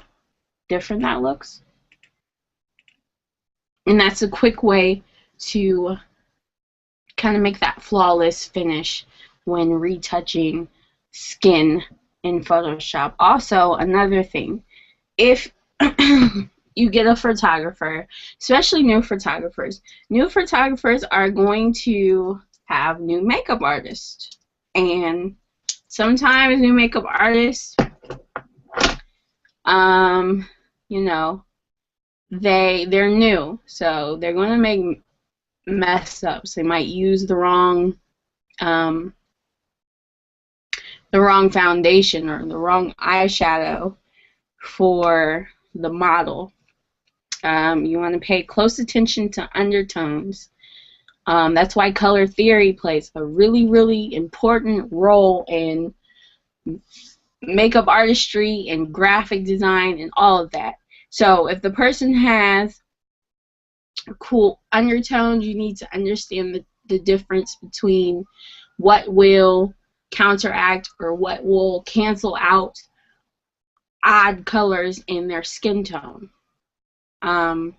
different that looks? And that's a quick way to kind of make that flawless finish when retouching skin in Photoshop. Also, another thing, if you get a photographer, especially new photographers are going to have new makeup artists. And sometimes new makeup artists, you know, they're new, so they're going to make mess ups. They might use the wrong foundation or the wrong eyeshadow for the model. You want to pay close attention to undertones. That's why color theory plays a really, really important role in makeup artistry and graphic design and all of that. So if the person has cool undertones, you need to understand the difference between what will counteract or what will cancel out odd colors in their skin tone. And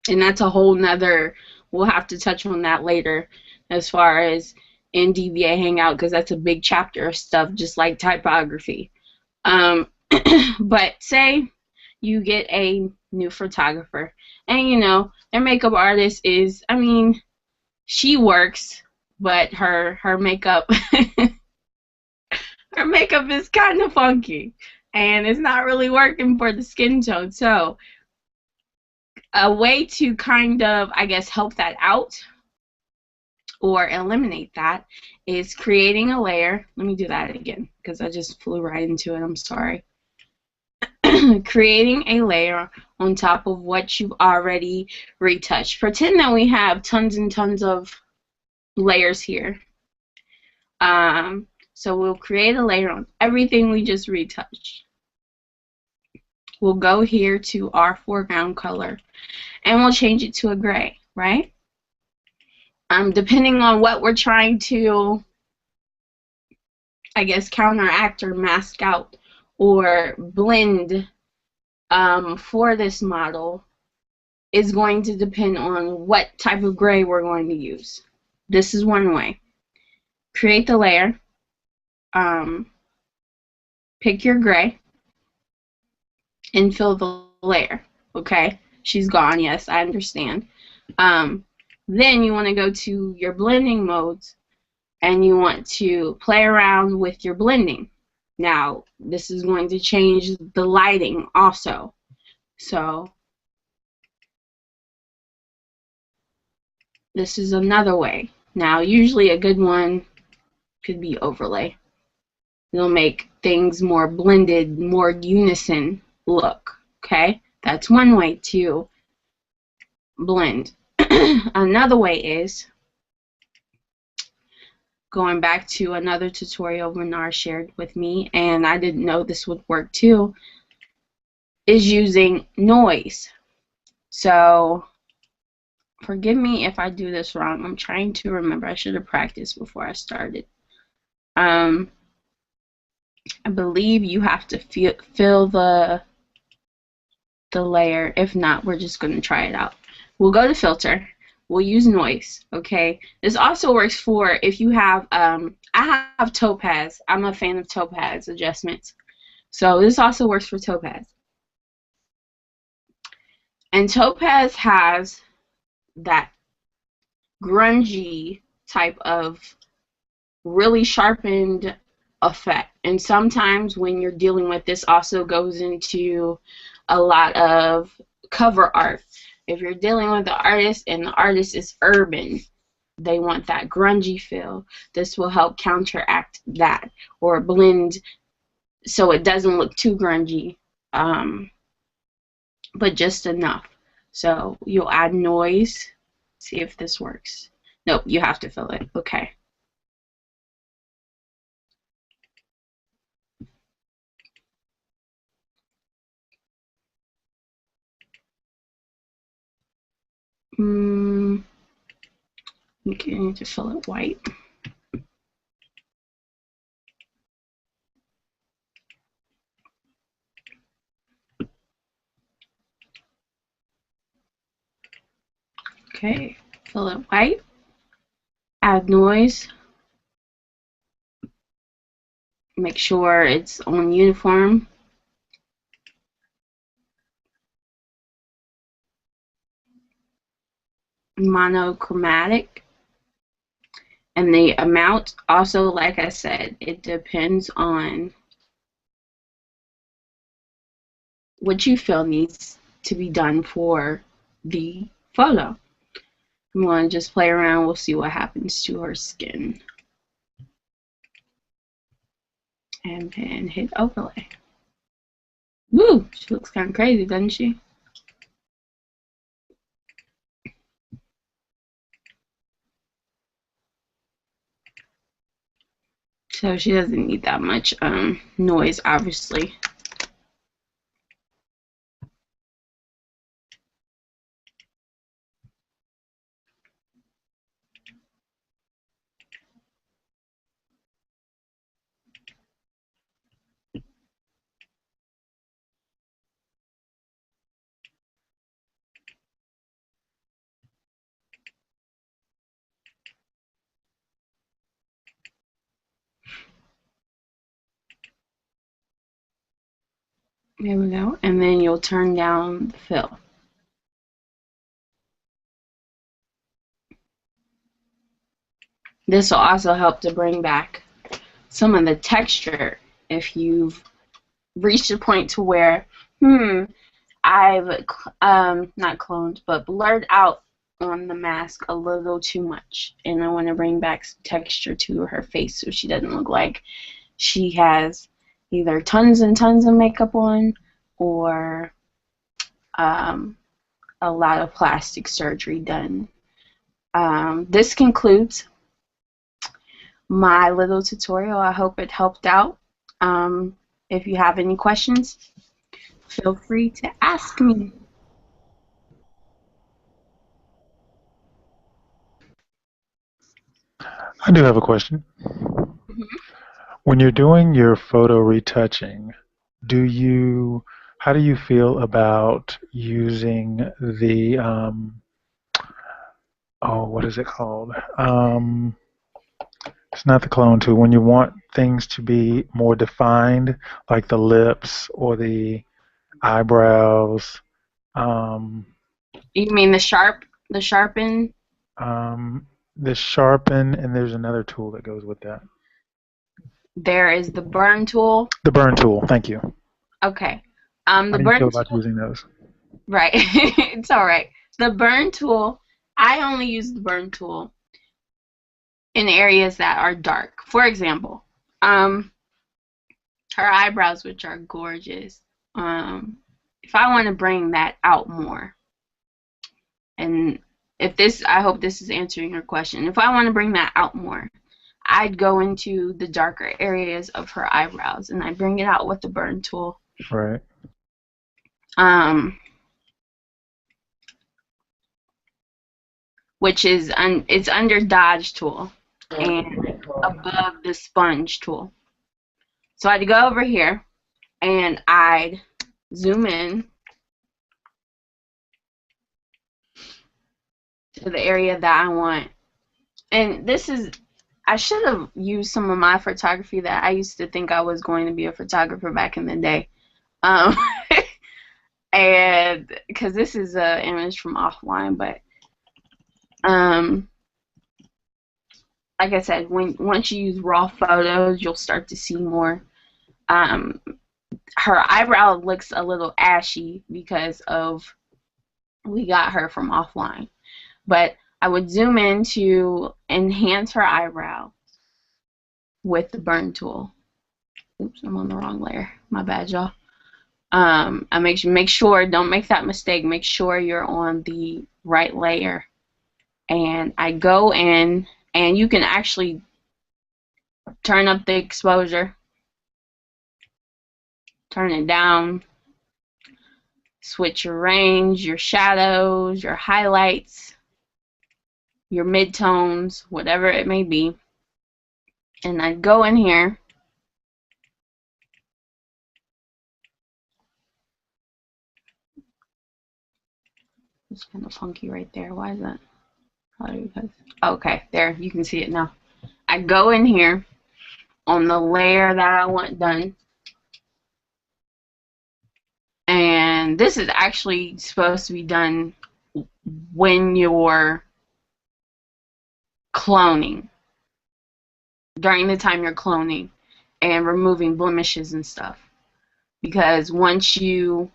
that's a whole nother, we'll have to touch on that later as far as in DVA Hangout, because that's a big chapter of stuff, just like typography. But say you get a new photographer, and you know, their makeup artist is, I mean, she works, but her makeup her makeup is kind of funky, and it's not really working for the skin tone. So a way to kind of, I guess, help that out or eliminate that is creating a layer. Let me do that again because I just flew right into it. I'm sorry. Creating a layer on top of what you've already retouched. Pretend that we have tons and tons of layers here. So we'll create a layer on everything we just retouched. We'll go here to our foreground color and we'll change it to a gray, right? Depending on what we're trying to, I guess, counteract or mask out or blend for this model is going to depend on what type of gray we're going to use. This is one way. Create the layer. Pick your gray and fill the layer. Okay? She's gone. Yes, I understand. Then you want to go to your blending modes and you want to play around with your blending. Now, this is going to change the lighting also. So, this is another way. Now, usually a good one could be overlay. It'll make things more blended, more unison look. Okay? That's one way to blend. Another way is going back to another tutorial Vernard shared with me, and I didn't know this would work too, is using noise. So, forgive me if I do this wrong. I'm trying to remember. I should have practiced before I started. I believe you have to fill the layer. If not, we're just going to try it out. We'll go to filter. We'll use noise. Okay. This also works for if you have. I have topaz. I'm a fan of topaz adjustments. So this also works for topaz. And topaz has that grungy type of really sharpened effect. And sometimes when you're dealing with this, also goes into a lot of cover art. If you're dealing with the artist and the artist is urban, they want that grungy feel. This will help counteract that or blend so it doesn't look too grungy, but just enough. So you'll add noise. See if this works. Nope, you have to fill it. Okay. Okay, I need to fill it white. Okay, fill it white. Add noise. Make sure it's on uniform. Monochromatic. And the amount also, like I said, it depends on what you feel needs to be done for the photo. I'm going to just play around. We'll see what happens to her skin. And then hit overlay. Woo! She looks kind of crazy, doesn't she? So she doesn't need that much noise, obviously. There we go. And then you'll turn down the fill. This will also help to bring back some of the texture if you've reached a point to where, I've not cloned, but blurred out on the mask a little too much. And I want to bring back some texture to her face so she doesn't look like she has either tons and tons of makeup on or a lot of plastic surgery done. This concludes my little tutorial. I hope it helped out. If you have any questions, feel free to ask me. do have a question. Mhm. When you're doing your photo retouching, how do you feel about using the, what is it called? It's not the clone tool. When you want things to be more defined, like the lips or the eyebrows, um, You mean the sharpen? the sharpen, and there's another tool that goes with that. There is the burn tool. The burn tool. Thank you. Okay. How The do you feel burn about tool, using those? right. It's all right. The burn tool, I only use the burn tool in areas that are dark. For example, her eyebrows, which are gorgeous. If I want to bring that out more, and I hope this is answering your question. If I want to bring that out more, I'd go into the darker areas of her eyebrows and I bring it out with the burn tool. Right. Which is it's under dodge tool and above the sponge tool. So I'd go over here and I'd zoom in to the area that I want. And I should have used some of my photography that I used to think I was going to be a photographer back in the day. And because this is an image from offline, but like I said, once you use raw photos, you'll start to see more. Her eyebrow looks a little ashy because we got her from offline. But I would zoom in to enhance her eyebrow with the burn tool. Oops, I'm on the wrong layer. My bad, y'all. I make sure, don't make that mistake. Make sure you're on the right layer. And I go in, and you can actually turn up the exposure, turn it down, switch your range, your shadows, your highlights, your midtones, whatever it may be. And I go in here it's kind of funky right there. Why is that? Okay, there, you can see it now. I go in here on the layer that I want done. And this is actually supposed to be done when you're cloning, during the time you're cloning and removing blemishes and stuff. Because once you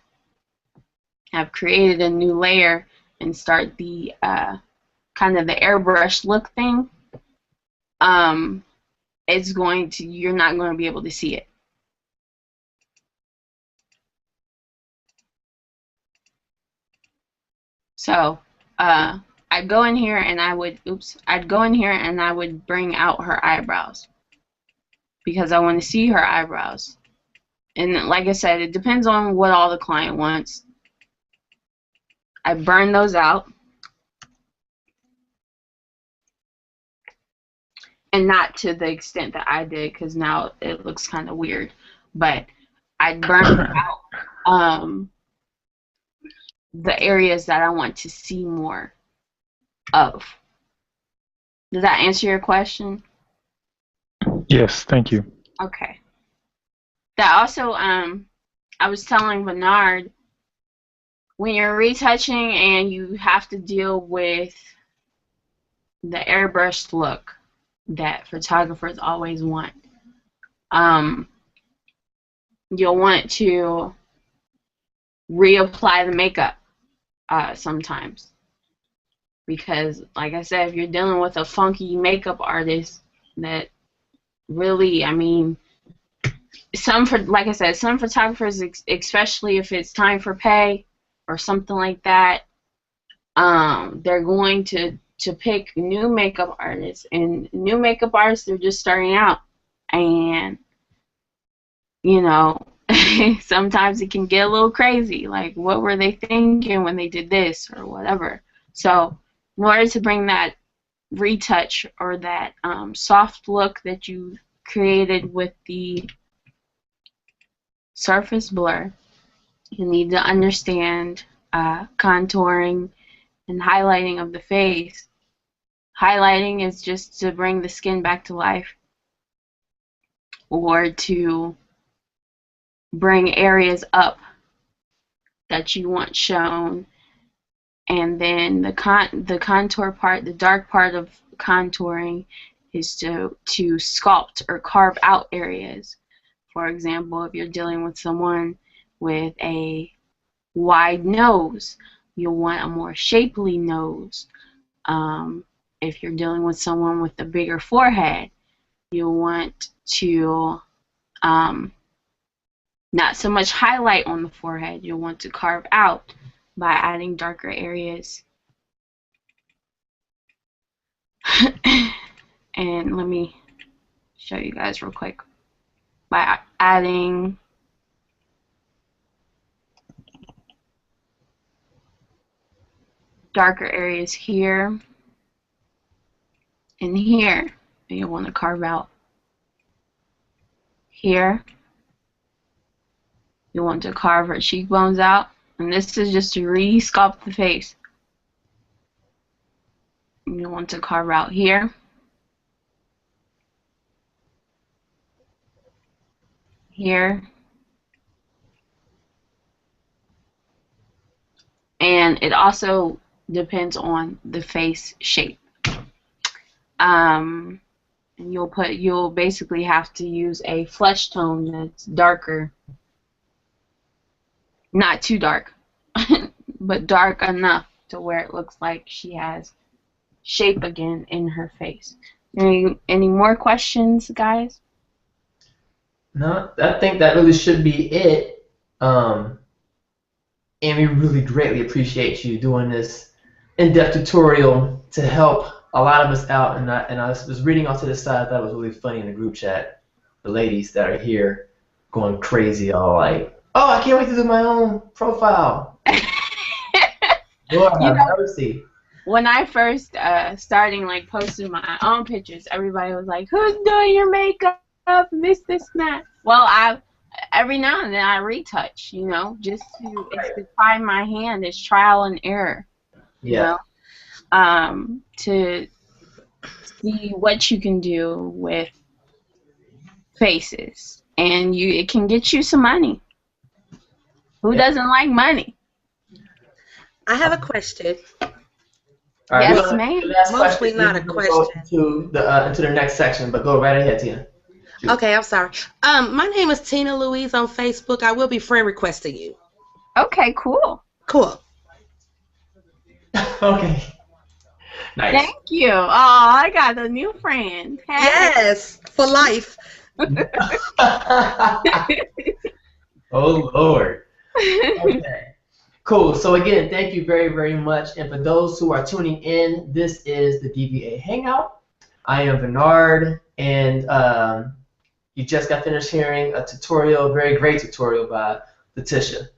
have created a new layer and start the kind of the airbrush look thing, you're not going to be able to see it. So I'd go in here and I would bring out her eyebrows because I want to see her eyebrows. And like I said, it depends on what all the client wants. I burn those out. And not to the extent that I did, because now it looks kind of weird. But I'd burn out the areas that I want to see more of. Does that answer your question? Yes, thank you. Okay. That also, I was telling Vernard, when you're retouching and you have to deal with the airbrushed look that photographers always want, you'll want to reapply the makeup sometimes. Because, like I said, if you're dealing with a funky makeup artist that really, I mean, like I said, some photographers, especially if it's time for pay or something like that, they're going to pick new makeup artists. And new makeup artists, they're just starting out. And, you know, sometimes it can get a little crazy. Like, what were they thinking when they did this or whatever? So, in order to bring that retouch or that soft look that you created with the surface blur, you need to understand contouring and highlighting of the face. Highlighting is just to bring the skin back to life or to bring areas up that you want shown. And then the contour part, the dark part of contouring is to sculpt or carve out areas. For example, if you're dealing with someone with a wide nose, you'll want a more shapely nose. If you're dealing with someone with a bigger forehead, you'll want to not so much highlight on the forehead. You'll want to carve out by adding darker areas. And let me show you guys real quick. By adding darker areas here and here, and you'll want to carve out here. You want to carve her cheekbones out, and this is just to re-sculpt the face. You want to carve out here, here, and it also depends on the face shape. You'll basically have to use a flesh tone that's darker. Not too dark, but dark enough to where it looks like she has shape again in her face. Any more questions, guys? No, I think that really should be it. And we really greatly appreciate you doing this in-depth tutorial to help a lot of us out. And I was reading off to the side. That was really funny in the group chat. The ladies that are here going crazy, all like, "Oh, I can't wait to do my own profile." Lord have mercy. When I first starting like posting my own pictures, everybody was like, "Who's doing your makeup? This, and that." Well, every now and then I retouch, just to try my hand. It's trial and error. Yeah. To see what you can do with faces, and it can get you some money. Who doesn't like money? I have a question. All right, yes, ma'am. Mostly not a question. Into the next section, but go right ahead, Tina. Okay, I'm sorry. My name is Tina Louise on Facebook. I will be friend requesting you. Okay, cool. Cool. Okay. Nice. Thank you. Oh, I got a new friend. Hey. Yes, for life. Oh, Lord. Okay. Cool. So again, thank you very, very much. And for those who are tuning in, this is the DVA Hangout. I am Vernard, and you just got finished hearing a tutorial, a very great tutorial by Latisha.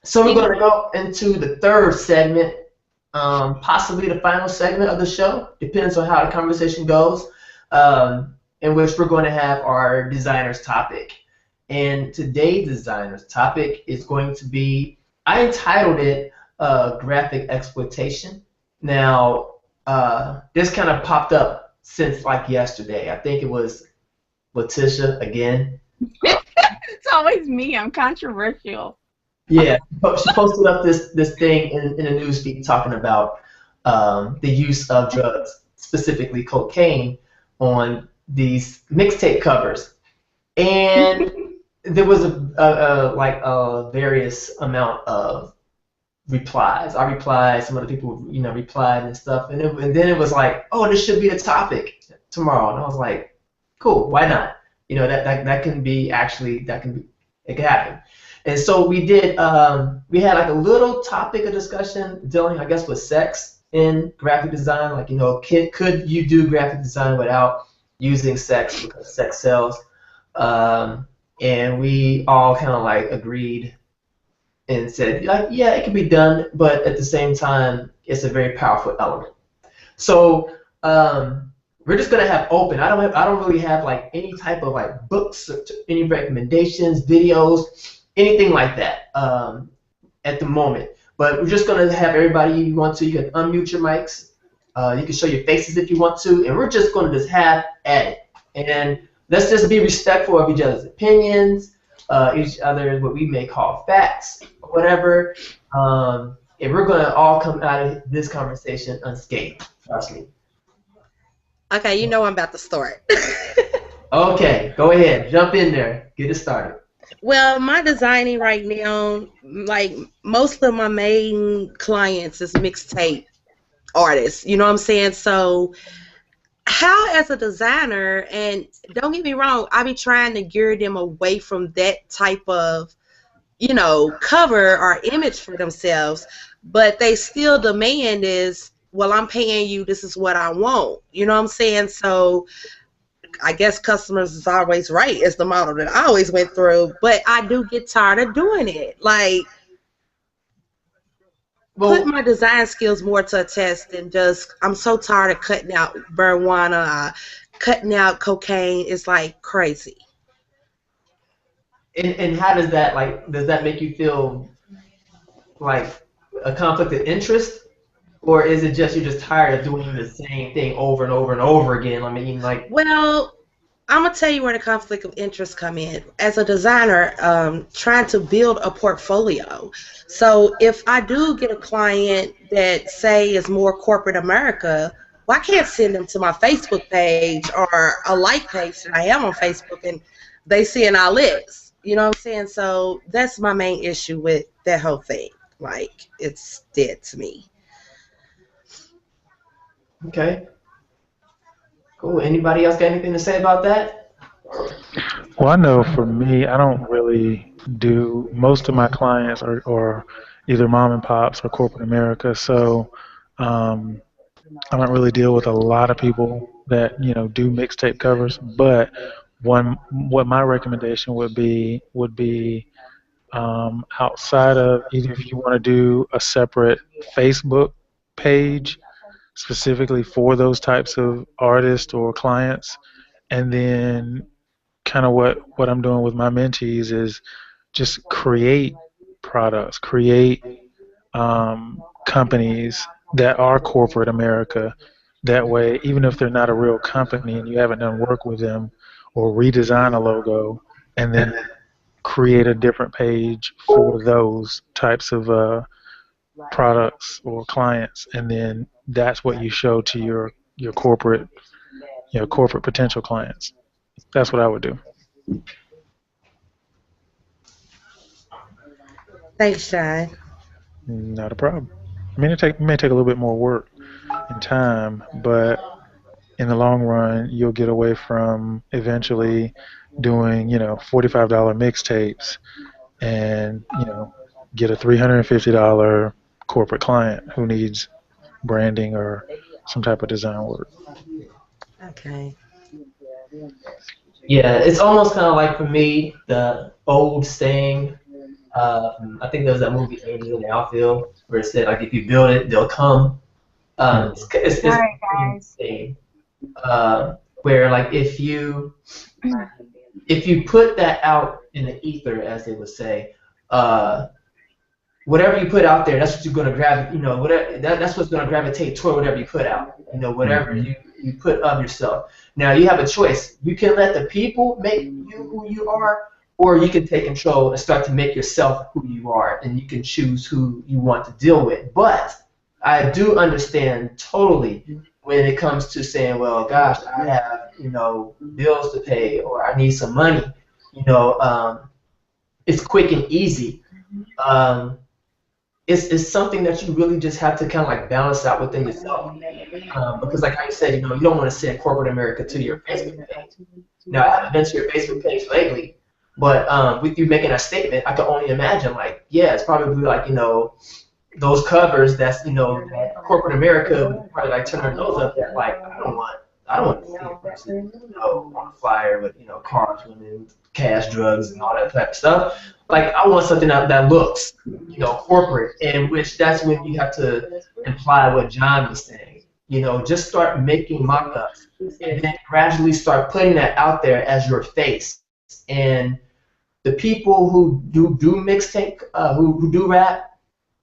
So we're going to go into the third segment, possibly the final segment of the show. Depends on how the conversation goes, in which we're going to have our designer's topic. And today's designer's topic is going to be, I entitled it graphic exploitation. Now, this kind of popped up since like yesterday. I think it was Latisha again. It's always me. I'm controversial. Yeah, she posted up this thing in the newsfeed talking about the use of drugs, specifically cocaine, on these mixtape covers, and there was a various amount of replies. I replied, some other people replied and stuff, and then it was like, oh, this should be the topic tomorrow, and I was like, cool, why not? That can be it can happen. And so we did. We had like a little topic of discussion dealing, I guess, with sex in graphic design. Like, could you do graphic design without using sex, because sex sells? And we all kind of like agreed and said, like, yeah, it can be done, but at the same time, it's a very powerful element. So we're just gonna have open. I don't really have like any type of like books, or any recommendations, videos, anything like that at the moment. But we're just gonna have everybody you want to. You can unmute your mics. You can show your faces if you want to, and we're just gonna just have at it. And let's just be respectful of each other's opinions, each other what we may call facts or whatever. And we're gonna all come out of this conversation unscathed. Trust me. Okay, you know I'm about to start. Okay, go ahead, jump in there, get it started. Well, my designing right now, like most of my main clients is mixtape artists. You know what I'm saying? So how as a designer, and don't get me wrong, I be trying to gear them away from that type of, you know, cover or image for themselves, but they still demand is, well, I'm paying you, this is what I want. You know what I'm saying? So I guess customers is always right is the model that I always went through, but I do get tired of doing it. Like, put my design skills more to a test than just, I'm so tired of cutting out marijuana, cutting out cocaine. It's like crazy. And how does that, like, does that make you feel like a conflict of interest? Or is it just you're just tired of doing the same thing over and over and over again? I mean, like. Well, I'm gonna tell you where the conflict of interest come in. As a designer, trying to build a portfolio. So if I do get a client that say is more corporate America, well, I can't send them to my Facebook page or a like page that I am on Facebook, and they see an all this. You know what I'm saying? So that's my main issue with that whole thing. Like, it's dead to me. Okay. Cool. Anybody else got anything to say about that? Well, I know for me, I don't really do, most of my clients are either mom and pops or corporate America, so I don't really deal with a lot of people that, you know, do mixtape covers, but what my recommendation would be outside of, either if you want to do a separate Facebook page specifically for those types of artists or clients, and then kind of what I'm doing with my mentees is just create products, create companies that are corporate America. That way, even if they're not a real company and you haven't done work with them, or redesign a logo and then create a different page for those types of products or clients, and then that's what you show to your corporate potential clients. That's what I would do. Thanks, John. Not a problem. I mean, it may take a little bit more work and time, but in the long run, you'll get away from eventually doing, $45 mixtapes and, get a $350 corporate client who needs branding or some type of design work. Okay. Yeah, it's almost kind of like, for me, the old saying, I think there was that movie Angels in the Outfield where it said, like, if you build it, they'll come. It's All right, guys. Where, like, if you put that out in the ether, as they would say, whatever you put out there, that's what you're going to that's what's going to gravitate toward whatever you put out. Whatever you put of yourself. Now, you have a choice. You can let the people make you who you are, or you can take control and start to make yourself who you are, and you can choose who you want to deal with. But I do understand totally when it comes to saying, well, gosh, I have, bills to pay, or I need some money. It's quick and easy. It's something that you really just have to kind of like balance out within yourself. Because like I said, you don't want to send corporate America to your Facebook page. Now, I haven't been to your Facebook page lately, but with you making a statement, I can only imagine, like, yeah, it's probably like, those covers that's, that corporate America would probably like turn their nose up at, like, I don't want to see a person, on a flyer with, cars, women, cash, drugs, and all that type of stuff. Like, I want something that looks, corporate, and which that's when you have to imply what John was saying. just start making mock-ups and then gradually start putting that out there as your face. And the people who do mixtape, who do rap,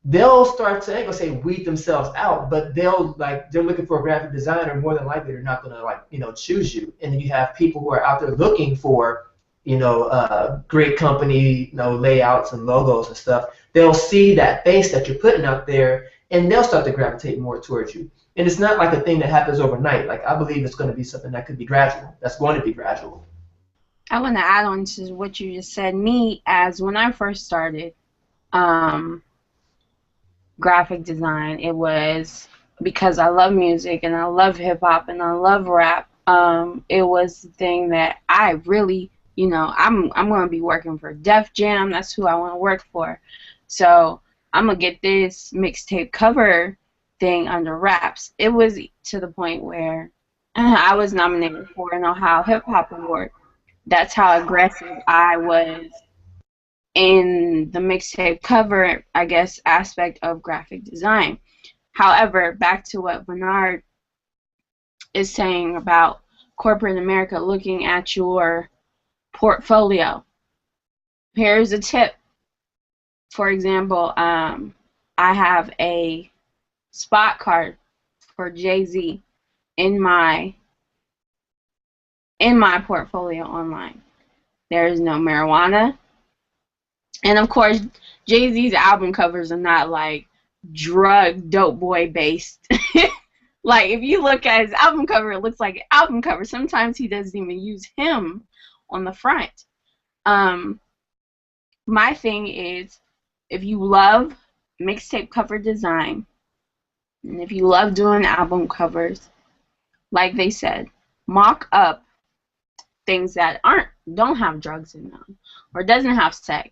they'll start to, I ain't gonna say weed themselves out, but they're looking for a graphic designer. More than likely, they're not gonna choose you. And then you have people who are out there looking for great company layouts and logos and stuff. They'll see that face that you're putting out there, and they'll start to gravitate more towards you. And it's not like a thing that happens overnight. Like, I believe it's going to be something that could be gradual. That's going to be gradual. I want to add on to what you just said. Me, as when I first started graphic design, it was because I love music and I love hip hop and I love rap. It was the thing that I really, I'm going to be working for Def Jam. That's who I want to work for. So I'm going to get this mixtape cover thing under wraps. It was to the point where I was nominated for an Ohio Hip Hop Award. That's how aggressive I was in the mixtape cover, I guess, aspect of graphic design. However, back to what Vernard is saying about corporate America looking at your portfolio. Here's a tip. For example, I have a spot card for Jay-Z in my portfolio online. There is no marijuana. And of course, Jay-Z's album covers are not like drug dope boy based. Like, if you look at his album cover, it looks like an album cover. Sometimes he doesn't even use him on the front. My thing is, if you love mixtape cover design, and if you love doing album covers, like they said, mock up things that don't have drugs in them, or doesn't have sex,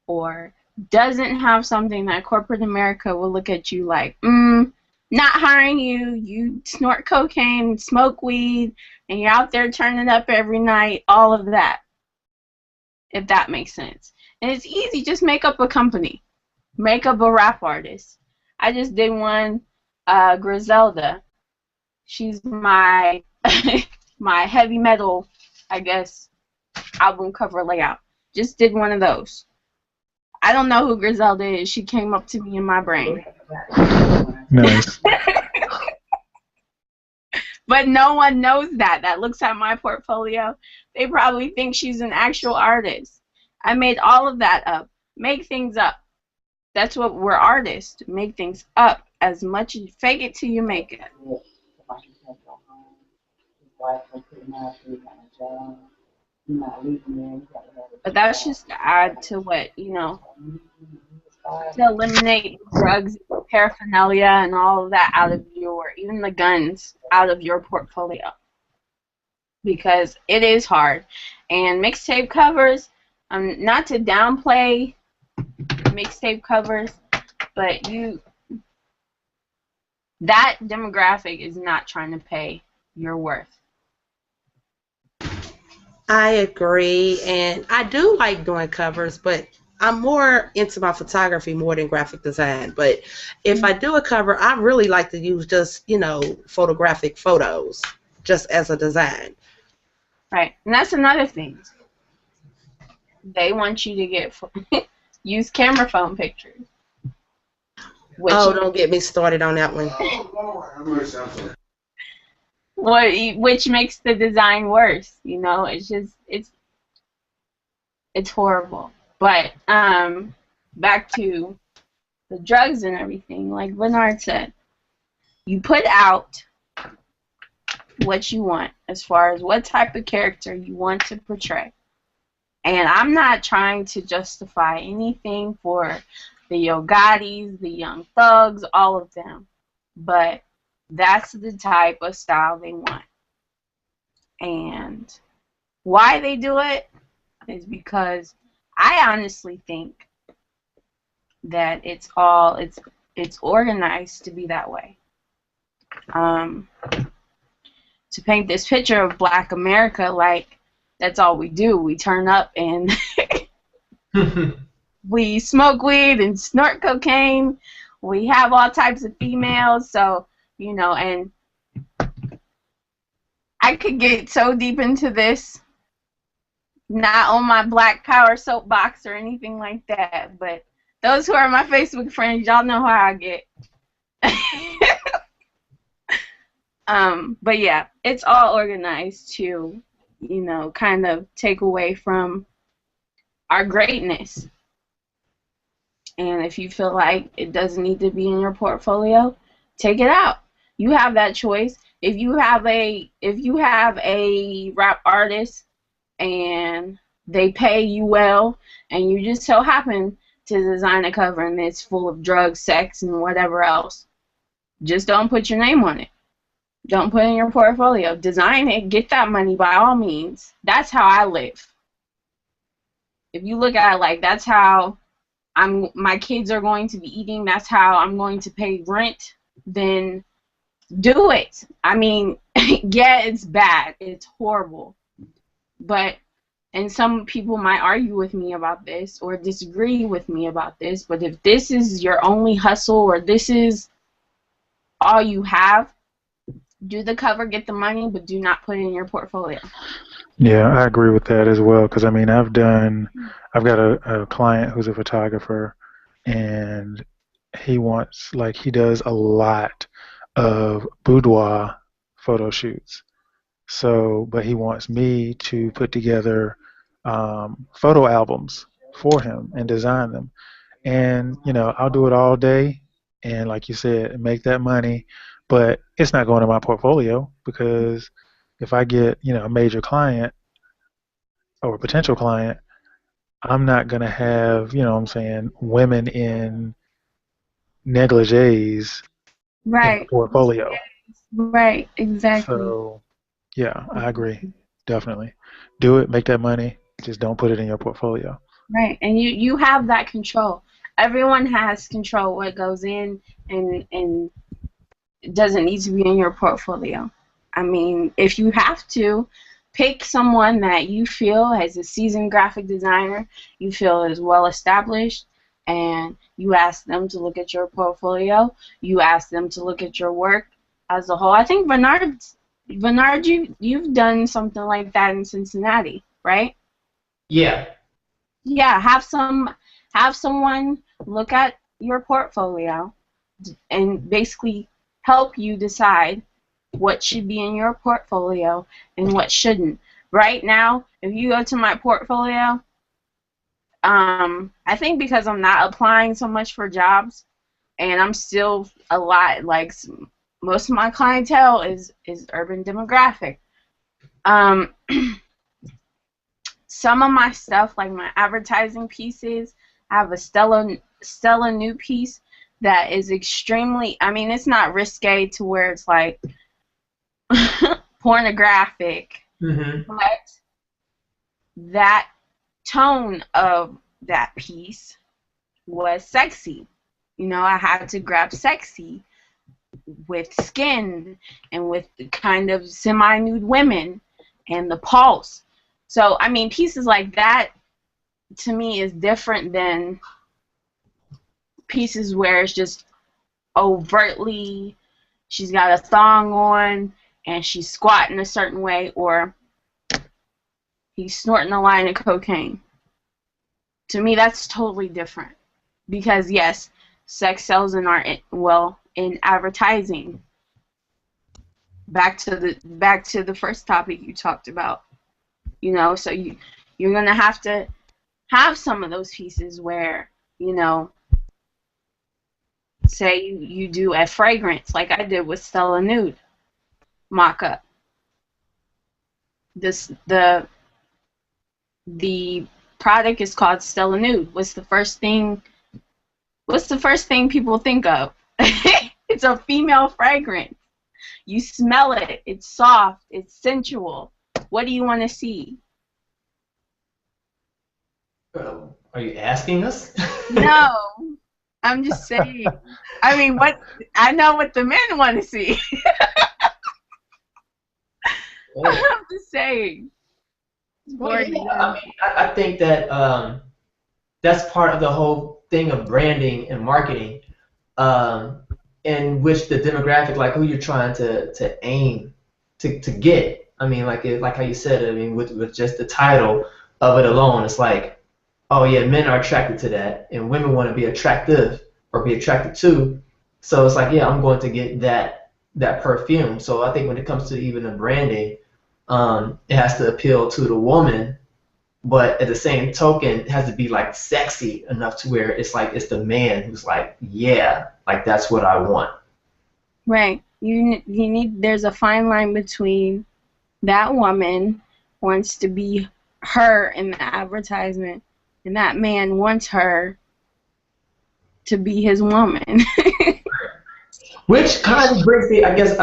or doesn't have something that corporate America will look at you like, not hiring you, you snort cocaine, smoke weed, and you're out there turning up every night, all of that, if that makes sense. And it's easy, just make up a company. Make up a rap artist. I just did one, Griselda. She's my my heavy metal, I guess, album cover layout. Just did one of those. I don't know who Griselda is. She came up to me in my brain. Nice. But no one knows that looks at my portfolio. They probably think she's an actual artist. I made all of that up. Make things up. That's what we're artists. Make things up as much as fake it till you make it. But that's just to add to what, to eliminate drugs, paraphernalia, and all of that out of even the guns out of your portfolio. Because it is hard. And mixtape covers, not to downplay mixtape covers, but that demographic is not trying to pay your worth. I agree, and I do like doing covers, but I'm more into my photography more than graphic design. But if I do a cover, I really like to use just, photographic photos just as a design. Right, and that's another thing. They want you to use camera phone pictures. Don't get me started on that one. Which makes the design worse, It's just it's horrible. But back to the drugs and everything, like Vernard said, you put out what you want as far as what type of character you want to portray. And I'm not trying to justify anything for the Yo Gottis, the Young Thugs, all of them. But that's the type of style they want. And why they do it is because I honestly think that it's organized to be that way. To paint this picture of Black America like that's all we do. We turn up and we smoke weed and snort cocaine. We have all types of females. So, and I could get so deep into this, not on my Black Power soapbox or anything like that, but those who are my Facebook friends, y'all know how I get. But yeah, it's all organized to, you know, kind of take away from our greatness. And if you feel like it doesn't need to be in your portfolio, take it out. You have that choice. If you have a rap artist and they pay you well, and you just so happen to design a cover and it's full of drugs, sex, and whatever else, just don't put your name on it. Don't put it in your portfolio. Design it, get that money by all means. That's how I live. If you look at it like that's how my kids are going to be eating, that's how I'm going to pay rent, then do it. I mean, yeah, it's bad. It's horrible. And some people might argue with me about this or disagree with me about this, but if this is your only hustle or this is all you have, do the cover, get the money, but do not put it in your portfolio. Yeah, I agree with that as well, because I mean, I've got a client who's a photographer, and he does a lot of boudoir photo shoots. So, but he wants me to put together photo albums for him and design them. And, you know, I'll do it all day and, like you said, make that money, but it's not going to my portfolio because if I get, you know, a major client or a potential client, I'm not going to have, you know what I'm saying, women in negligees in my Right. portfolio. Right, exactly. So, yeah, I agree. Definitely. Do it, make that money, just don't put it in your portfolio. Right, and you have that control. Everyone has control what goes in and it doesn't need to be in your portfolio. I mean, if you have to, pick someone that you feel as a seasoned graphic designer, you feel is well established, and you ask them to look at your portfolio. You ask them to look at your work as a whole. I think Vernard, you've done something like that in Cincinnati, right? Yeah. Yeah, have someone look at your portfolio and basically help you decide what should be in your portfolio and what shouldn't. Right now, if you go to my portfolio, I think because I'm not applying so much for jobs, and I'm still a lot, like most of my clientele is urban demographic. Some of my stuff, like my advertising pieces, I have a Stella Nude piece that is extremely, I mean, it's not risque to where it's like pornographic, but that tone of that piece was sexy. You know, I had to grab sexy with skin and with kind of semi-nude women and the pulse. So, I mean, pieces like that, to me, is different than pieces where it's just overtly, she's got a thong on and she's squatting a certain way, or he's snorting a line of cocaine. To me, that's totally different. Because, yes, sex sells in art, well, in advertising. Back to the first topic you talked about. You know, so you're going to have some of those pieces where, you know, say you do a fragrance like I did with Stella Nude mock-up. The product is called Stella Nude. What's the first thing people think of? It's a female fragrance. You smell it. It's soft. It's sensual. What do you want to see? Are you asking us? No, I'm just saying. I mean, I know what the men want to see. I'm just saying. Well, yeah, I mean, I think that that's part of the whole thing of branding and marketing, in which the demographic, like who you're trying to aim to get. I mean, like how you said, I mean, with just the title of it alone, it's like, oh yeah, men are attracted to that, and women want to be attractive or be attracted to. So it's like, yeah, I'm going to get that perfume. So I think when it comes to even the branding, it has to appeal to the woman, but at the same token, it has to be like sexy enough to where it's like it's the man who's like, yeah, like that's what I want. Right. You need. There's a fine line between that woman wants to be her in the advertisement, and that man wants her to be his woman. Which kind of brings me, I guess,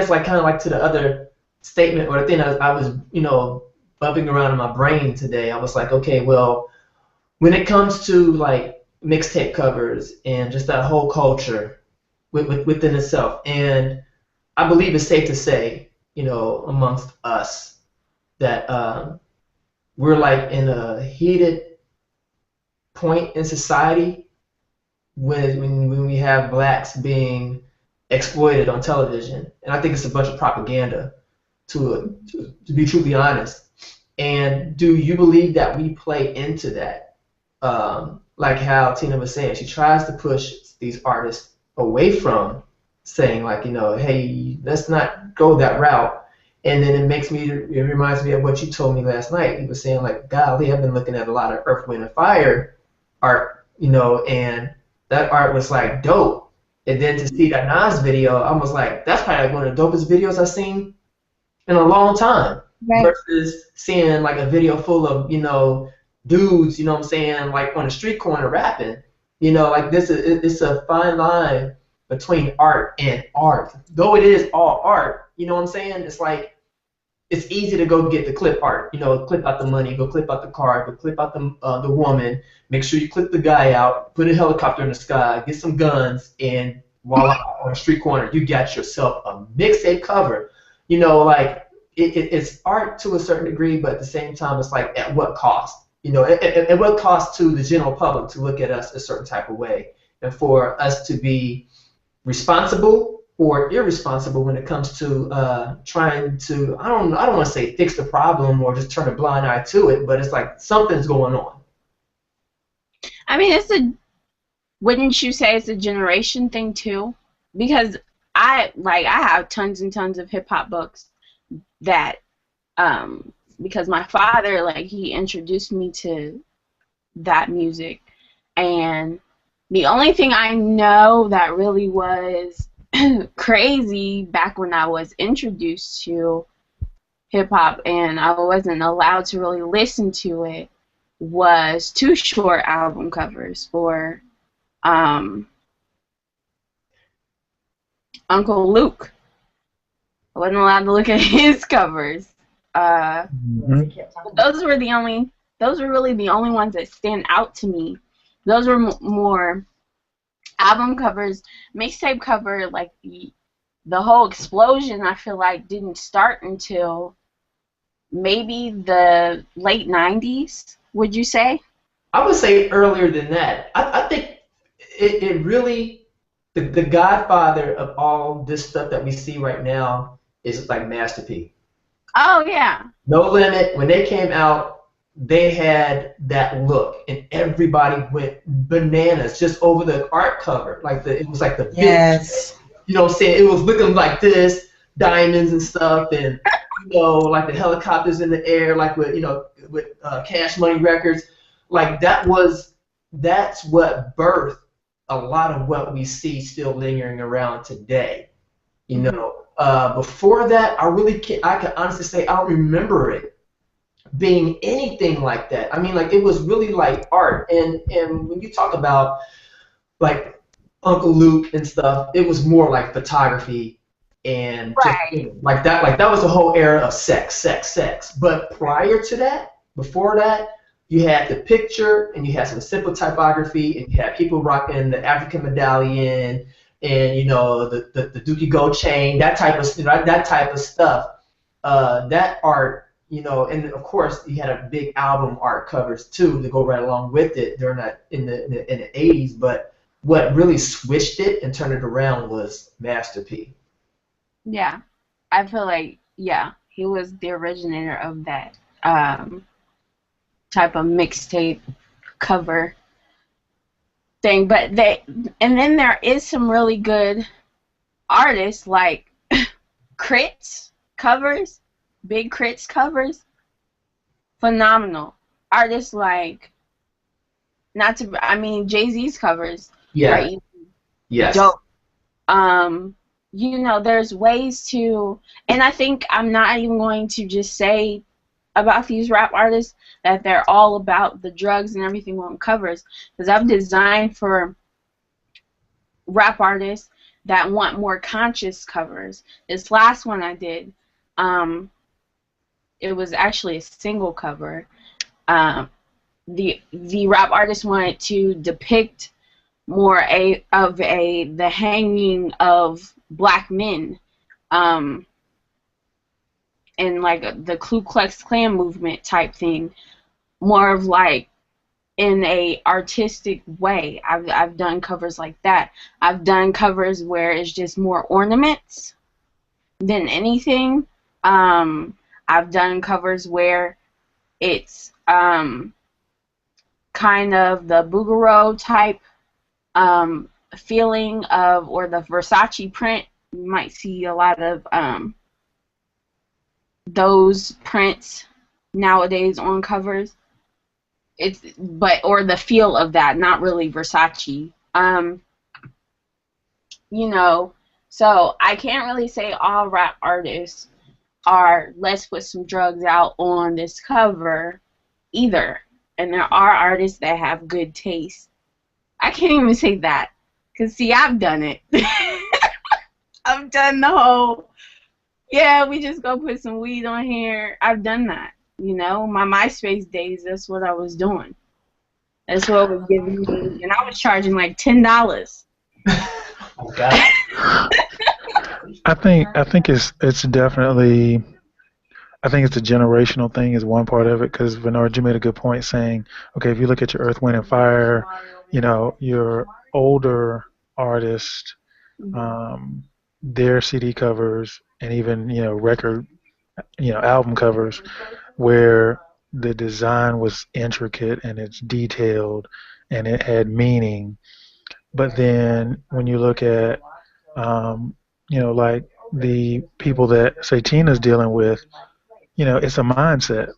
like kind of like to the other statement or the thing I was, bumping around in my brain today. I was like, okay, well, when it comes to like mixtape covers and just that whole culture within itself, and I believe it's safe to say, amongst us that we're like in a heated point in society when we have blacks being exploited on television, and I think it's a bunch of propaganda, to be truly honest. And do you believe that we play into that? Like how Tina was saying, she tries to push these artists away from saying like, hey, let's not go that route. And then it reminds me of what you told me last night. You were saying like, golly, I've been looking at a lot of Earth, Wind, and Fire art, and that art was like dope. And then to see that Nas video, I was like, that's probably like one of the dopest videos I've seen in a long time. Right. Versus seeing like a video full of, dudes, what I'm saying, like on a street corner rapping. Like it's a fine line between art and art. Though it is all art, what I'm saying? It's like, it's easy to go get the clip art, clip out the money, go clip out the car, go clip out the woman, make sure you clip the guy out, put a helicopter in the sky, get some guns, and voila, on a street corner, you got yourself a mixtape cover. Like, it's art to a certain degree, but at the same time, it's like, at what cost? At what cost to the general public to look at us a certain type of way, and for us to be responsible or irresponsible when it comes to trying to, I don't want to say fix the problem or just turn a blind eye to it, but it's like something's going on. I mean, wouldn't you say it's a generation thing too? Because I have tons and tons of hip hop books that, because my father, he introduced me to that music, and the only thing I know that really was crazy back when I was introduced to hip hop and I wasn't allowed to really listen to it was Too Short album covers for Uncle Luke. I wasn't allowed to look at his covers. Those were really the only ones that stand out to me. Those were more album covers. Mixtape cover, like the whole explosion, I feel like didn't start until maybe the late 90s, would you say? I would say earlier than that. I think it really, the godfather of all this stuff that we see right now is like Master P. Oh, yeah. No Limit, when they came out, they had that look, and everybody went bananas just over the art cover. It was like the yes, you know what I'm saying? It was looking like this, diamonds and stuff, and like the helicopters in the air, like with Cash Money Records. Like that's what birthed a lot of what we see still lingering around today. Before that, I can honestly say I don't remember it being anything like that. I mean, it was really like art. And when you talk about like Uncle Luke and stuff, it was more like photography and right. Like that was the whole era of sex. But prior to that, before that, you had the picture and you had some simple typography and you had people rocking the African medallion and the Dookie Gold chain, that type of stuff. That art. And of course you had a big album art covers too to go right along with it during that in the 80s. But what really switched it and turned it around was Master P. Yeah, I feel like He was the originator of that type of mixtape cover thing. But and then there is some really good artists like Crits covers, Big Crits covers, phenomenal. Artists like, Jay-Z's covers are Yes. dope. You know, there's ways to, and I think I'm not even going to just say about these rap artists that they're all about the drugs and everything on covers, because I've designed for rap artists that want more conscious covers. This last one I did, it was actually a single cover. The rap artist wanted to depict more the hanging of black men, and like the Ku Klux Klan movement type thing, more of like in a artistic way. I've done covers like that. I've done covers where it's just more ornaments than anything. I've done covers where it's kind of the Bouguereau type feeling of, or the Versace print. You might see a lot of those prints nowadays on covers. Or the feel of that, not really Versace. You know, so I can't really say all rap artists are let's put some drugs out on this cover either. And there are artists that have good taste. I can't even say that, because see, I've done it. I've done the whole, we just go put some weed on here. I've done that. You know, my MySpace days, that's what I was doing. That's what was giving me, and I was charging like $10. Oh God. I think it's definitely, I think it's a generational thing is one part of it, because Vernard, you made a good point saying, okay, if you look at your Earth, Wind, and Fire, you know, your older artists, their CD covers, and even, you know, record, you know, album covers, where the design was intricate and it's detailed and it had meaning. But then when you look at, you know, like the people that, say, Tina's dealing with, you know, it's a mindset.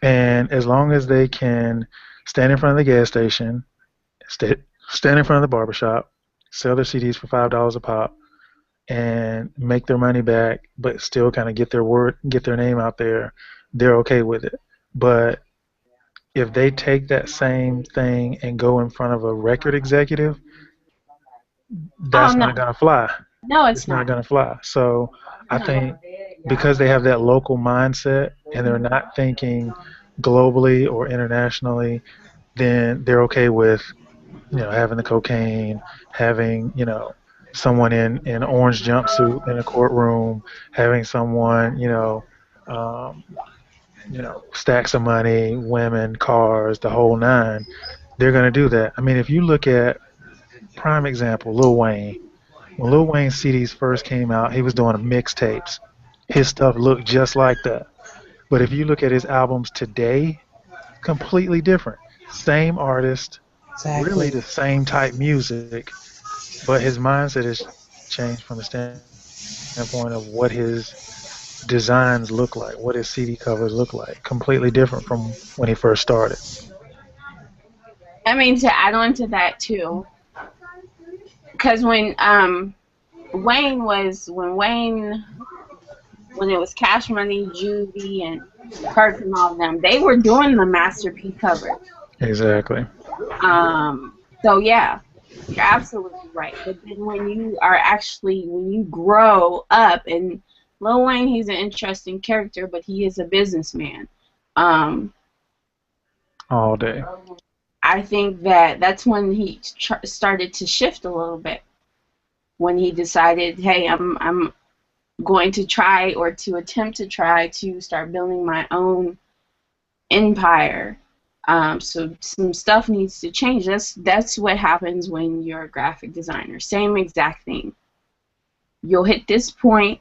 And as long as they can stand in front of the gas station, stand in front of the barbershop, sell their CDs for $5 a pop, and make their money back, but still kind of get their name out there, they're okay with it. But if they take that same thing and go in front of a record executive, that's not going to fly. No, it's not going to fly. So I think because they have that local mindset and they're not thinking globally or internationally, then they're okay with, you know, having the cocaine, having, you know, someone in an orange jumpsuit in a courtroom, having someone, stacks of money, women, cars, the whole nine. They're going to do that. I mean, if you look at, prime example, Lil Wayne. When Lil Wayne's CDs first came out, he was doing mixtapes. His stuff looked just like that. But if you look at his albums today, completely different. Same artist, really the same type music, but his mindset has changed from the standpoint of what his designs look like, what his CD covers look like. Completely different from when he first started. I mean, to add on to that too, because when it was Cash Money, Juvie, and Kurt and all of them, they were doing the Master P covers. Exactly. So yeah, you're absolutely right. But then when you grow up, and Lil Wayne, he's an interesting character, but he is a businessman. All day. I think that's when he started to shift a little bit. When he decided, hey, I'm going to try, or to attempt to try, to start building my own empire. So some stuff needs to change. That's what happens when you're a graphic designer. Same exact thing. You'll hit this point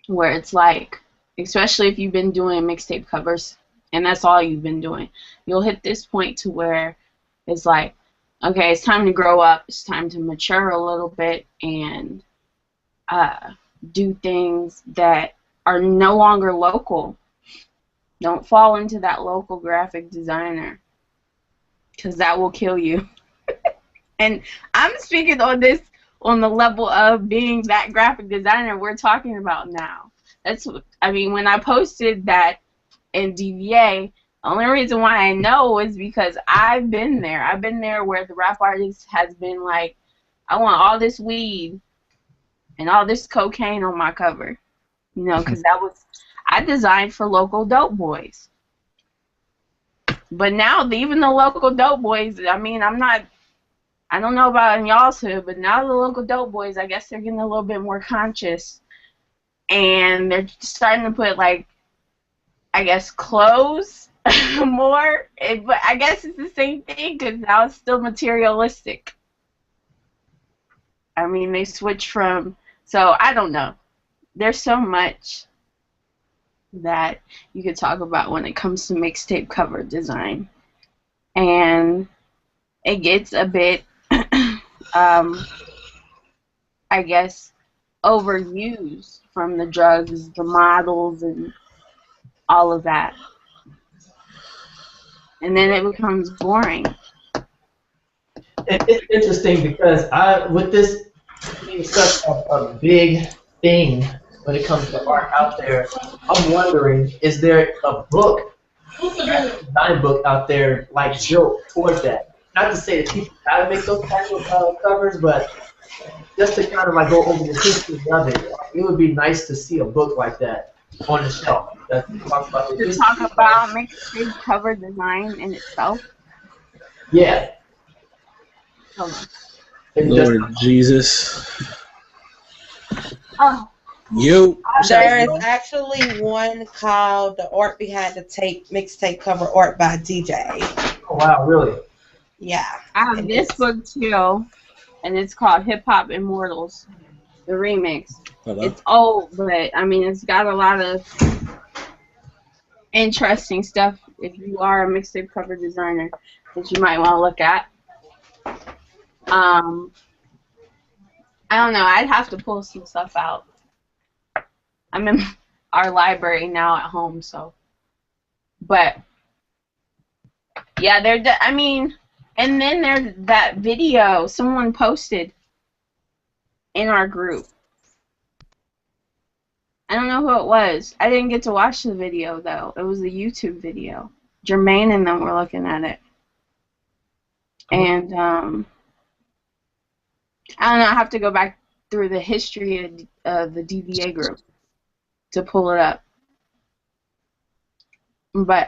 where it's like, especially if you've been doing mixtape covers and that's all you've been doing. You'll hit this point to where it's like, okay, it's time to grow up, it's time to mature a little bit and do things that are no longer local. Don't fall into that local graphic designer, because that will kill you. And I'm speaking on this on the level of being that graphic designer we're talking about now. That's, I mean, when I posted that in DVA, the only reason why I know is because I've been there. I've been there where the rap artist has been like, I want all this weed and all this cocaine on my cover. You know, because that was, I designed for local dope boys. But now, even the local dope boys, I mean, I don't know about in y'all's hood, but now the local dope boys, I guess they're getting a little bit more conscious. And they're starting to put, like, I guess, clothes more. But I guess it's the same thing because now it's still materialistic. I mean, they switch from, so I don't know. There's so much that you could talk about when it comes to mixtape cover design. And it gets a bit, I guess, overused from the drugs, the models, and all of that. And then it becomes boring. It's interesting because with this being such a big thing when it comes to art out there, I'm wondering, is there a book, a design book out there like built towards that? Not to say that people gotta make those kinds of covers, but just to kind of like go over the history of it. It would be nice to see a book like that on the shelf that talks about the To talk about mixtape cover design in itself. Yeah. Hold on. Lord Jesus. Oh. You. There is actually one called The Art Behind the Tape Mixtape Cover Art by DJ. Oh wow, really? Yeah. I have this book too, and it's called Hip Hop Immortals, the remix. Hello? It's old, but I mean, it's got a lot of interesting stuff if you are a mixtape cover designer that you might want to look at. I don't know. I'd have to pull some stuff out. I'm in our library now at home, so. But yeah, I mean, and then there's that video someone posted in our group. I don't know who it was. I didn't get to watch the video though. It was a YouTube video. Jermaine and them were looking at it, and I don't know. I have to go back through the history of the DVA group to pull it up. But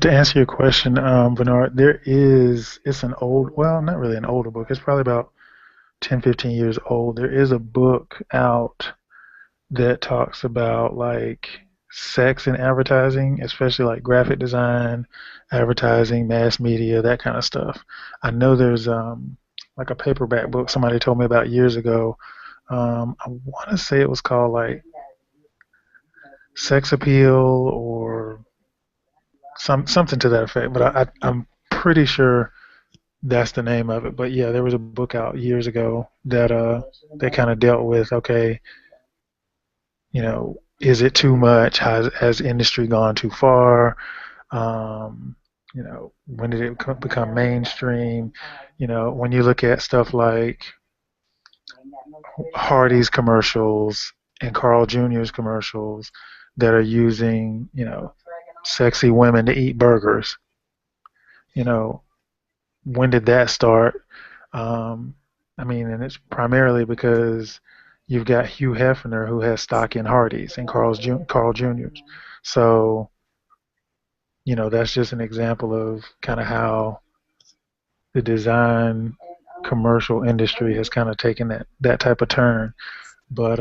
to answer your question, Bernard, it's an old, well, not really an older book. It's probably about 10, 15 years old. There is a book out that talks about like sex in advertising, especially like graphic design, advertising, mass media, that kind of stuff. I know there's like a paperback book somebody told me about years ago. I want to say it was called like Sex Appeal or something to that effect, but I'm pretty sure that's the name of it. But yeah, there was a book out years ago that kind of dealt with, okay, you know, is it too much? Has industry gone too far? You know, when did it become mainstream? You know, when you look at stuff like Hardee's commercials and Carl Jr.'s commercials that are using, you know, sexy women to eat burgers. You know, when did that start? I mean, and it's primarily because you've got Hugh Hefner who has stock in Hardee's and Carl Jr.'s. So, you know, that's just an example of kind of how the design commercial industry has kind of taken that type of turn. But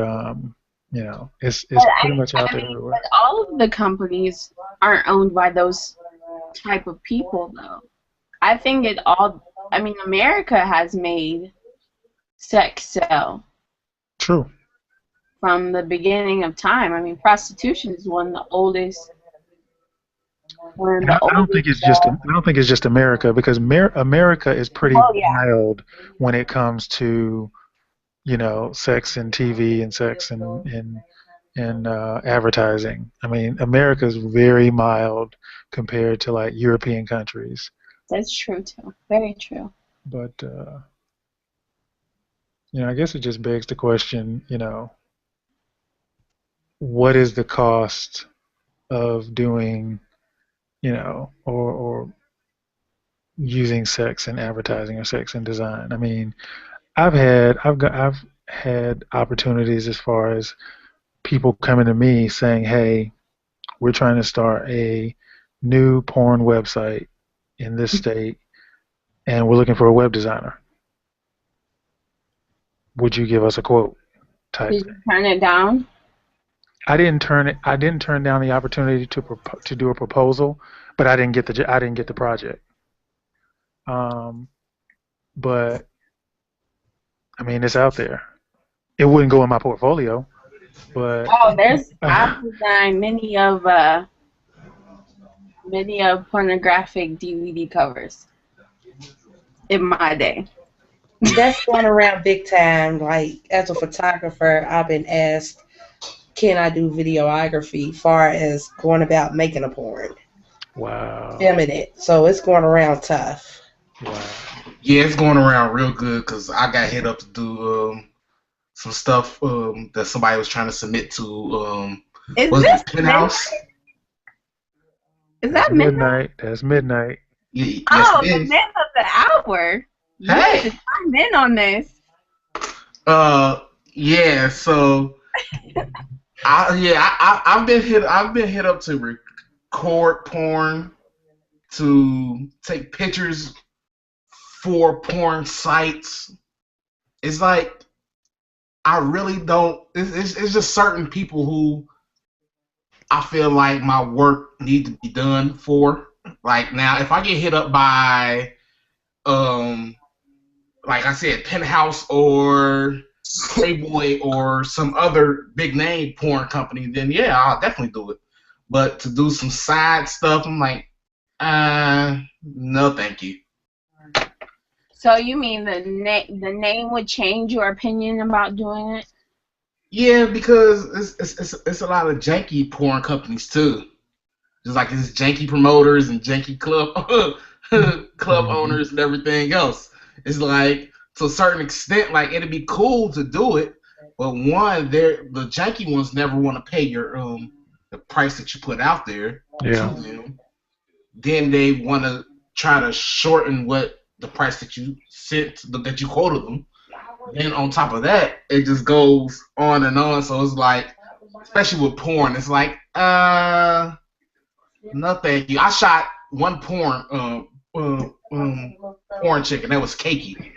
you know, it's pretty much out there everywhere. But all of the companies aren't owned by those type of people, though. I think I mean, America has made sex sell. True. from the beginning of time. I mean, prostitution is one of the oldest. I don't think it's just America, because America is pretty Oh yeah, mild when it comes to, sex and TV and sex and advertising. I mean, America is very mild compared to like European countries. that's true too. Very true. But I guess it just begs the question, what is the cost of doing, or using sex in advertising or sex in design? I mean, I've had opportunities as far as people coming to me saying, "Hey, we're trying to start a new porn website in this state, and we're looking for a web designer. Would you give us a quote?" Type Did thing. you turn it down? I didn't turn down the opportunity to do a proposal, but I didn't get the project. But I mean, it's out there. It wouldn't go in my portfolio, but Oh, I've designed many of pornographic DVD covers in my day. That's going around big time. Like, as a photographer, I've been asked, can I do videography far as going about making a porn? wow. Filming it. So it's going around tough. Wow. Yeah, it's going around real good because I got hit up to do some stuff that somebody was trying to submit to. Is Was this it Penthouse? Is that midnight? That's midnight. Yes, Oh, it the is. man of the hour. You Hey. need to chime in on this. Yeah. So, I've been hit up to record porn, to take pictures for porn sites. It's like I really don't. It's just certain people who I feel like my work needs to be done for. Like now, if I get hit up by, like I said, Penthouse or Playboy or some other big name porn company, then yeah, I'll definitely do it. But to do some side stuff, I'm like, no, thank you. So you mean the name would change your opinion about doing it? Yeah, because it's a lot of janky porn companies too. Just like it's janky promoters and janky club club owners and everything else. It's like to a certain extent, like it'd be cool to do it, but one, the janky ones never want to pay your the price that you put out there Yeah. to them. Then they want to try to shorten what the price that you that you quoted them. Then on top of that, it just goes on and on. So it's like, especially with porn, it's like, no thank you. I shot one porn chick, and that was Keiki,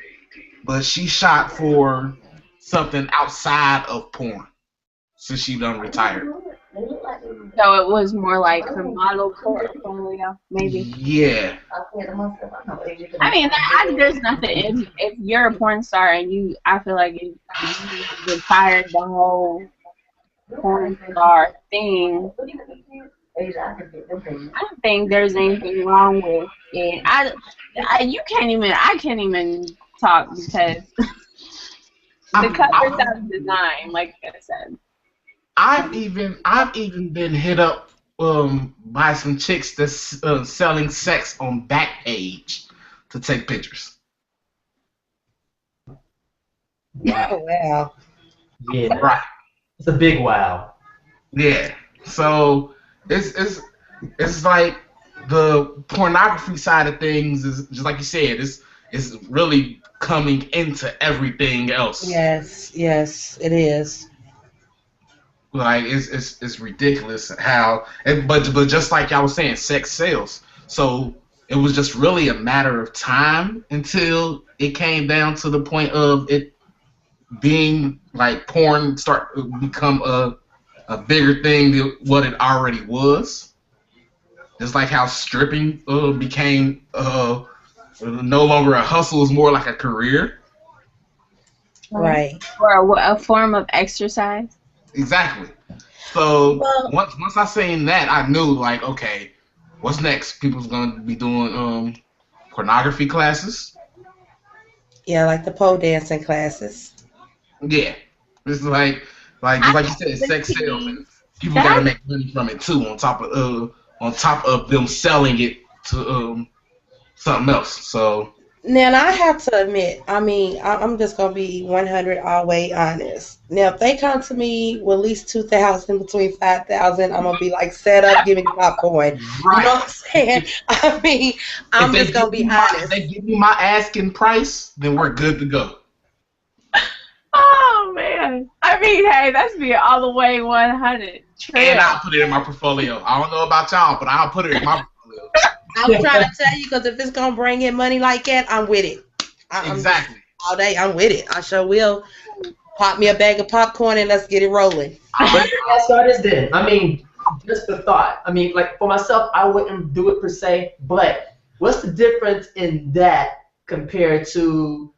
but she shot for something outside of porn since she done retired. So it was more like her model portfolio, maybe. Yeah. I mean, there's nothing. If you're a porn star and I feel like you retired the whole porn star thing, I don't think there's anything wrong with it. I can't even talk because the covers have design, like I said. I've even been hit up by some chicks that's selling sex on Backpage to take pictures. Oh, wow. Yeah, Right. it's a big wow. Yeah. So it's like the pornography side of things is just like you said. It's really coming into everything else. Yes, it is. Like it's ridiculous how, but just like y'all was saying, sex sells. So it was just really a matter of time until it came down to the point of it being like porn start to become a bigger thing than what it already was. Just like how stripping became no longer a hustle, is more like a career. Right. Or a form of exercise. Exactly. So Well, once I seen that, I knew like, okay, what's next? People's gonna be doing pornography classes. yeah, like the pole dancing classes. Yeah, it's I just like you said, sex sales, see and people got to that. make money from it too. On top of them selling it to something else. So Now, I have to admit, I mean, I'm just gonna be 100 all way honest. Now, if they come to me with at least 2,000, between 5,000, I'm gonna be like, set up, give me the popcorn. You know right, what I'm saying? I mean, if I'm they just gonna give be me if honest. they give me my asking price, then we're good to go. Oh man. I mean, hey, that's being all the way 100. And Trip. I'll put it in my portfolio. I don't know about y'all, but I'll put it in my portfolio. I'm trying to tell you, because if it's gonna bring in money like that, I'm with it. I'm just, Exactly. all day, I'm with it. I sure will. Pop me a bag of popcorn and let's get it rolling. But let me ask y'all this then. I mean, just the thought. I mean, like for myself, I wouldn't do it per se, but what's the difference in that compared to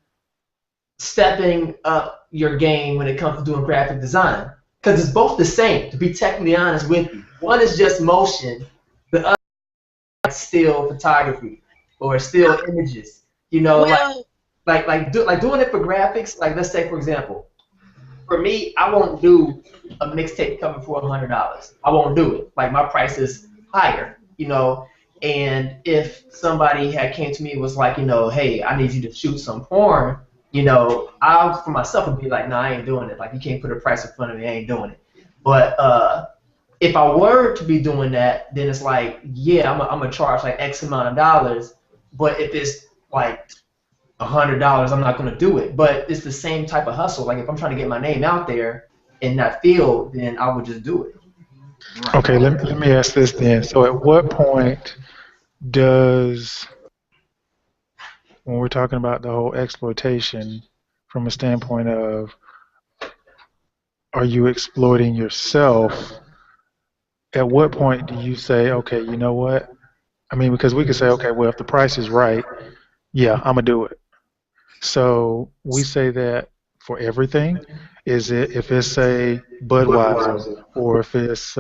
stepping up your game when it comes to doing graphic design? Because it's both the same, to be technically honest with you. One is just motion, the other is still photography or still images. You know, Well, like doing it for graphics. Like let's say for example, for me, I won't do a mixtape coming for $100. I won't do it. Like my price is higher, you know. And if somebody had came to me and was like, you know, hey, I need you to shoot some porn, you know, I for myself would be like, nah, I ain't doing it. Like you can't put a price in front of me, I ain't doing it. But if I were to be doing that, then it's like, yeah, I'm gonna charge like X amount of dollars. But if it's like $100, I'm not going to do it. But it's the same type of hustle. Like if I'm trying to get my name out there in that field, then I would just do it. Right. Okay, let me ask this then. So at what point does, when we're talking about the whole exploitation from a standpoint of, are you exploiting yourself? At what point do you say, okay, you know what? I mean, because we could say, okay, well, if the price is right, yeah, I'm gonna do it. So we say that for everything. Is it if it's a Budweiser or if it's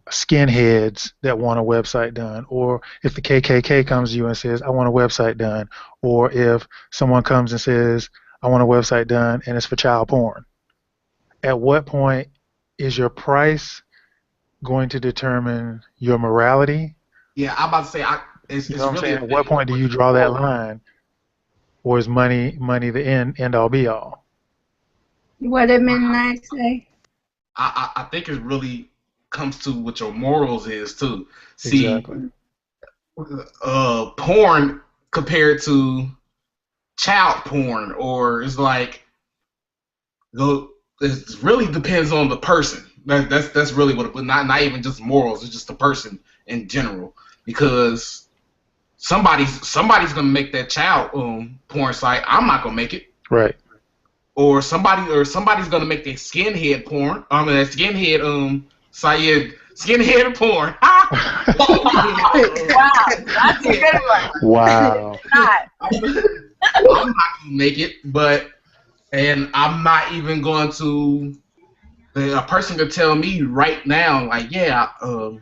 skinheads that want a website done, or if the KKK comes to you and says, I want a website done, or if someone comes and says, I want a website done and it's for child porn. At what point is your price going to determine your morality? Yeah, I'm about to say it's You know what I'm really saying? At what point do you draw that line? Or is money the end all be all? What did Midnight say? I think it really comes to what your morals is too. See, Exactly. porn compared to child porn, or it's like it really depends on the person. That's really what, but not even just morals. It's just the person in general, because somebody's gonna make that child porn site. I'm not gonna make it. Right. Or somebody's gonna make that skinhead porn. That skinhead site. Yeah, skinhead porn. Wow, that's a good one. Wow. Not. I'm not gonna make it, and I'm not even going to. A person could tell me right now, like, yeah, no,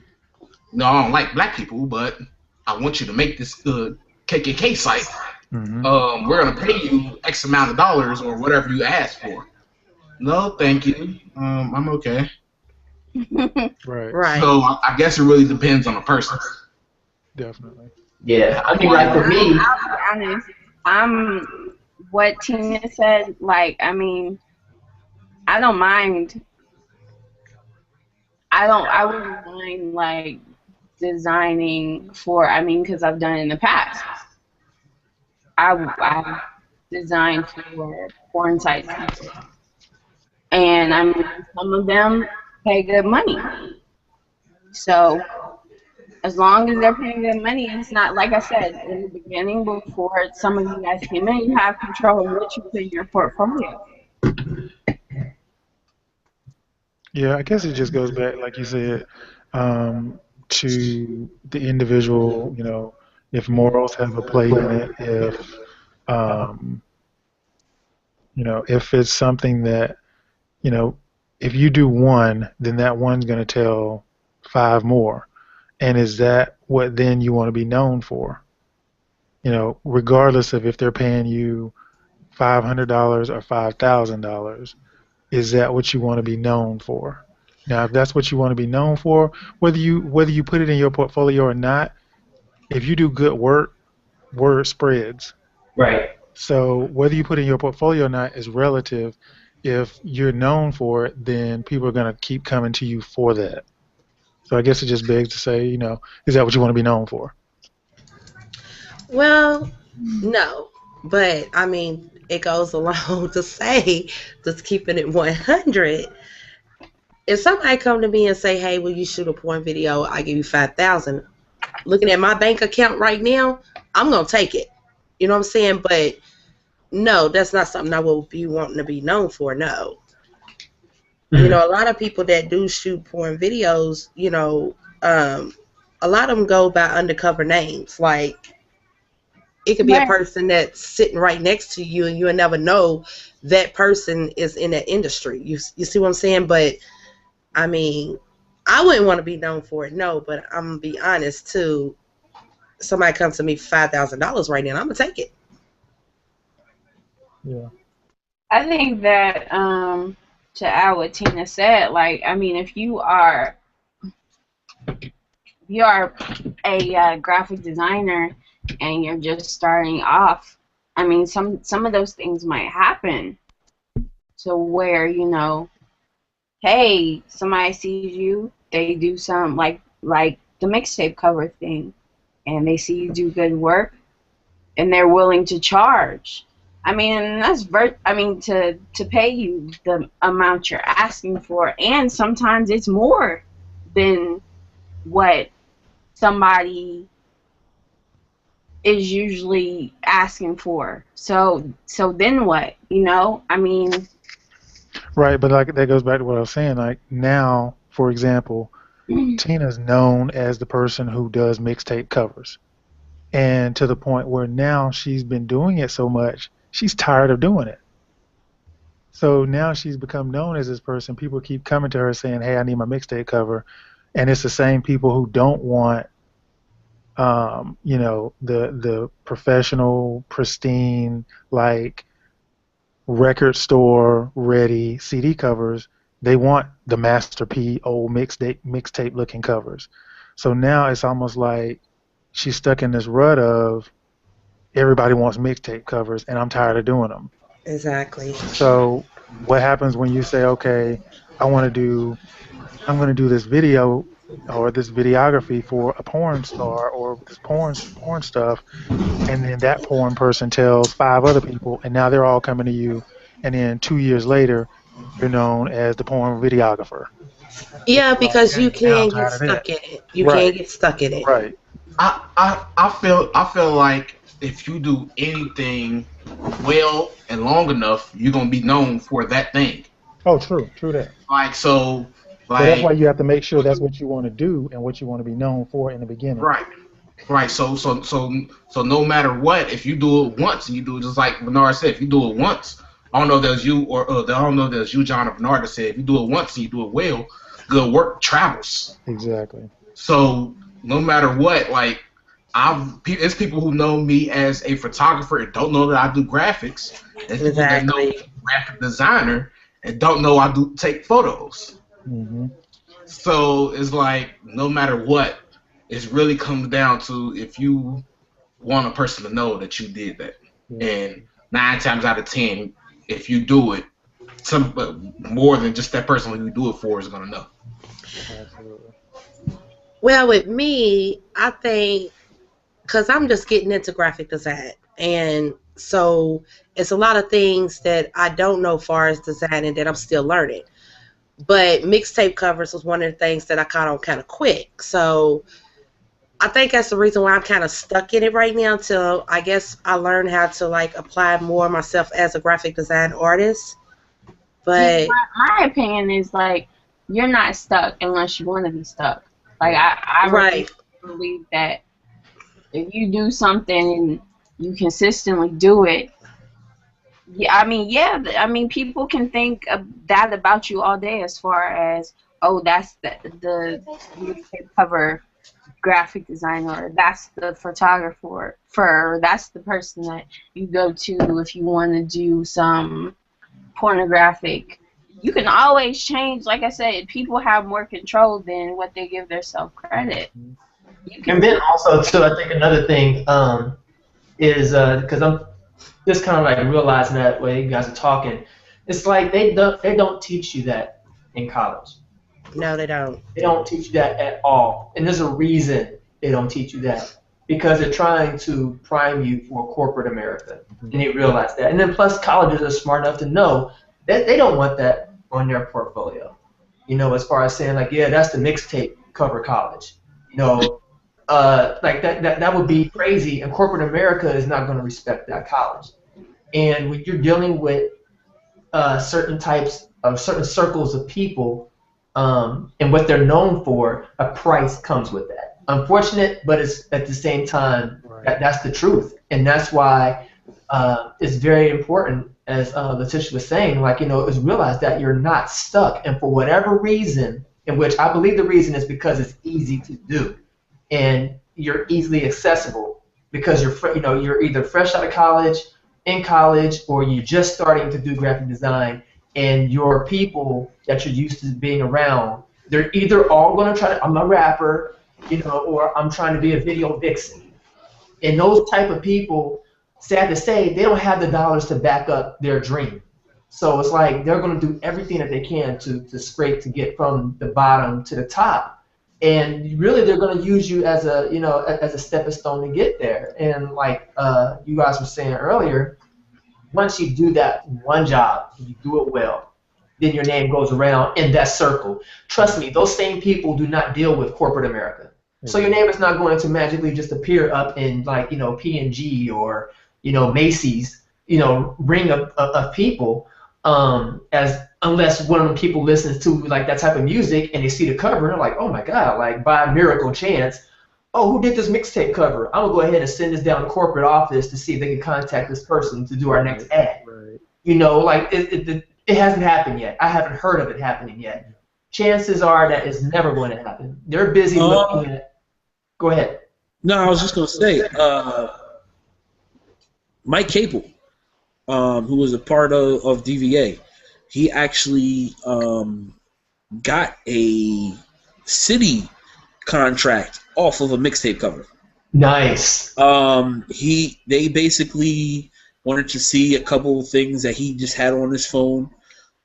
I don't like black people, but I want you to make this KKK site. Mm-hmm. We're gonna pay you X amount of dollars or whatever you ask for. No, thank you. I'm okay. Right. right. So I guess it really depends on the person. Definitely. Yeah, I mean, like for me, I'll be honest. I'm what Tina said. Like, I mean, I don't mind. I wouldn't mind like designing for. I mean, because I've done it in the past. I designed for porn sites, and I mean, some of them pay good money. So as long as they're paying good money, it's not like I said in the beginning before some of you guys came in. You have control of what you put in your portfolio. Yeah, I guess it just goes back, like you said, to the individual. You know, if morals have a play in it, if you know, if it's something that, you know, if you do one, then that one's going to tell 5 more. And is that what then you want to be known for? You know, regardless of if they're paying you $500 or $5,000, is that what you want to be known for? Now, if that's what you want to be known for, whether you put it in your portfolio or not, if you do good work, word spreads. Right. So whether you put it in your portfolio or not is relative. If you're known for it, then people are going to keep coming to you for that. So I guess it just begs to say, you know, is that what you want to be known for? Well, no, but I mean, it goes along to say, just keeping it 100. If somebody come to me and say, "Hey, will you shoot a porn video? I give you 5,000." Looking at my bank account right now, I'm gonna take it. You know what I'm saying? But no, that's not something I will be wanting to be known for. No. You know, a lot of people that do shoot porn videos, you know, a lot of them go by undercover names. Like, it could be a person that's sitting right next to you, and you'll never know that person is in that industry. You see what I'm saying? But I mean, I wouldn't want to be known for it, no. But I'm gonna be honest too. Somebody comes to me for $5,000 right now, and I'm gonna take it. Yeah. I think that to add what Tina said, like, I mean, if you are a graphic designer and you're just starting off, I mean, some of those things might happen to where, you know, hey, somebody sees you, they do some like the mixtape cover thing, and they see you do good work, and they're willing to charge. I mean, to pay you the amount you're asking for, and sometimes it's more than what somebody is usually asking for. So then what? You know, I mean. Right, but like that goes back to what I was saying. Like now, for example, Tina's known as the person who does mixtape covers, and to the point where now she's been doing it so much, she's tired of doing it. So now she's become known as this person. People keep coming to her saying, "Hey, I need my mixtape cover," and it's the same people who don't want, you know, the professional, pristine, like record store ready CD covers. They want the Master P old mixtape looking covers. So now it's almost like she's stuck in this rut of everybody wants mixtape covers, and I'm tired of doing them. Exactly. So what happens when you say, okay, I'm going to do this video or this videography for a porn star or this porn stuff, and then that porn person tells 5 other people, and now they're all coming to you, and then 2 years later, you're known as the porn videographer. Yeah, because you can't get stuck in it. You can't get stuck in it. Right. I feel like if you do anything well and long enough, you're gonna be known for that thing. Oh, true that. So that's why you have to make sure that's what you want to do and what you want to be known for in the beginning. Right. So no matter what, if you do it once and you do it just like Vernard said, if you do it once, I don't know if that was you or I don't know if that was you, John or Vernard, that said if you do it once and you do it well, good work travels. Exactly. So no matter what, like it's people who know me as a photographer and don't know that I do graphics. It's people that know me as a graphic designer and don't know I do take photos. Mm-hmm. So it's like no matter what, it really comes down to if you want a person to know that you did that. Yeah. And 9 times out of 10, if you do it, more than just that person who you do it for is gonna know. Absolutely. Well, with me, I think because I'm just getting into graphic design, and so it's a lot of things that I don't know as far as designing that I'm still learning. But mixtape covers was one of the things that I caught on kind of quick. So I think that's the reason why I'm kind of stuck in it right now till I guess I learn how to like apply more myself as a graphic design artist. But my opinion is like you're not stuck unless you want to be stuck. Like I really believe that if you do something and you consistently do it, Yeah, I mean, yeah, I mean, people can think of that about you all day as far as, oh, that's the mixtape cover graphic designer, or that's the photographer, or that's the person that you go to if you want to do some pornographic. You can always change, like I said, people have more control than what they give themselves credit. You can And then also too, I think another thing is because I'm just kind of like realizing that way you guys are talking, it's like they don't teach you that in college. No, they don't. They don't teach you that at all, and there's a reason they don't teach you that, because they're trying to prime you for corporate America, and you realize that. And then plus colleges are smart enough to know that they don't want that on their portfolio. You know, as far as saying like, yeah, that's the mixtape cover college. You know, like that would be crazy, and corporate America is not going to respect that college. And when you're dealing with certain types of certain circles of people and what they're known for, a price comes with that. Unfortunate, but it's at the same time that's the truth, and that's why it's very important, as Latisha was saying, like, you know, is realize that you're not stuck, and for whatever reason, in which I believe the reason is because it's easy to do, and you're easily accessible because you're either fresh out of college, in college, or you're just starting to do graphic design, and your people that you're used to being around, they're either all going to try to, I'm a rapper, you know, or I'm trying to be a video vixen. And those type of people, sad to say, they don't have the dollars to back up their dream. So it's like they're going to do everything that they can to scrape to get from the bottom to the top. And really, they're going to use you as a, you know, as a stepping stone to get there. And like you guys were saying earlier, once you do that one job, you do it well, then your name goes around in that circle. Trust me, those same people do not deal with corporate America. So your name is not going to magically just appear up in, like, you know, P&G or, you know, Macy's, you know, ring of people, unless one of the people listens to like that type of music and they see the cover and they're like, oh my God, like by miracle chance, oh, who did this mixtape cover? I'm gonna go ahead and send this down to corporate office to see if they can contact this person to do our next ad. Right. You know, like it hasn't happened yet. I haven't heard of it happening yet. Chances are that it's never going to happen. They're busy looking at. Go ahead. No, I was just gonna say, Mike Capel, who was a part of DVA, he actually got a city contract off of a mixtape cover. Nice. They basically wanted to see a couple of things that he just had on his phone,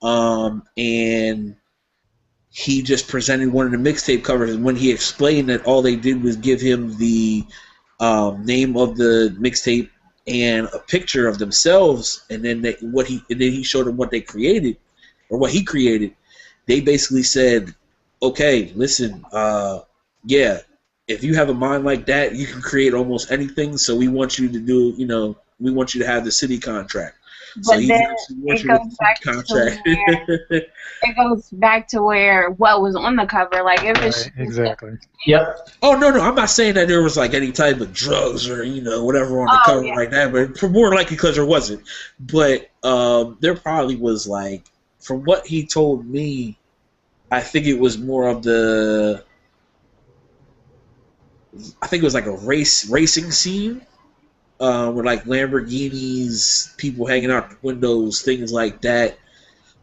and he just presented one of the mixtape covers. And when he explained that all they did was give him the name of the mixtape and a picture of themselves, and then he showed them what they created or what he created. They basically said, "Okay, listen, yeah, if you have a mind like that, you can create almost anything. So we want you to do, you know, we want you to have the city contract." But then it goes back to where what was on the cover, like if it's Right, exactly. Yep. Oh no, I'm not saying that there was like any type of drugs or, you know, whatever on the cover like that, but more likely because there wasn't. But there probably was, like, from what he told me, I think it was more of the, I think it was like a racing scene. With like Lamborghinis, people hanging out the windows, things like that.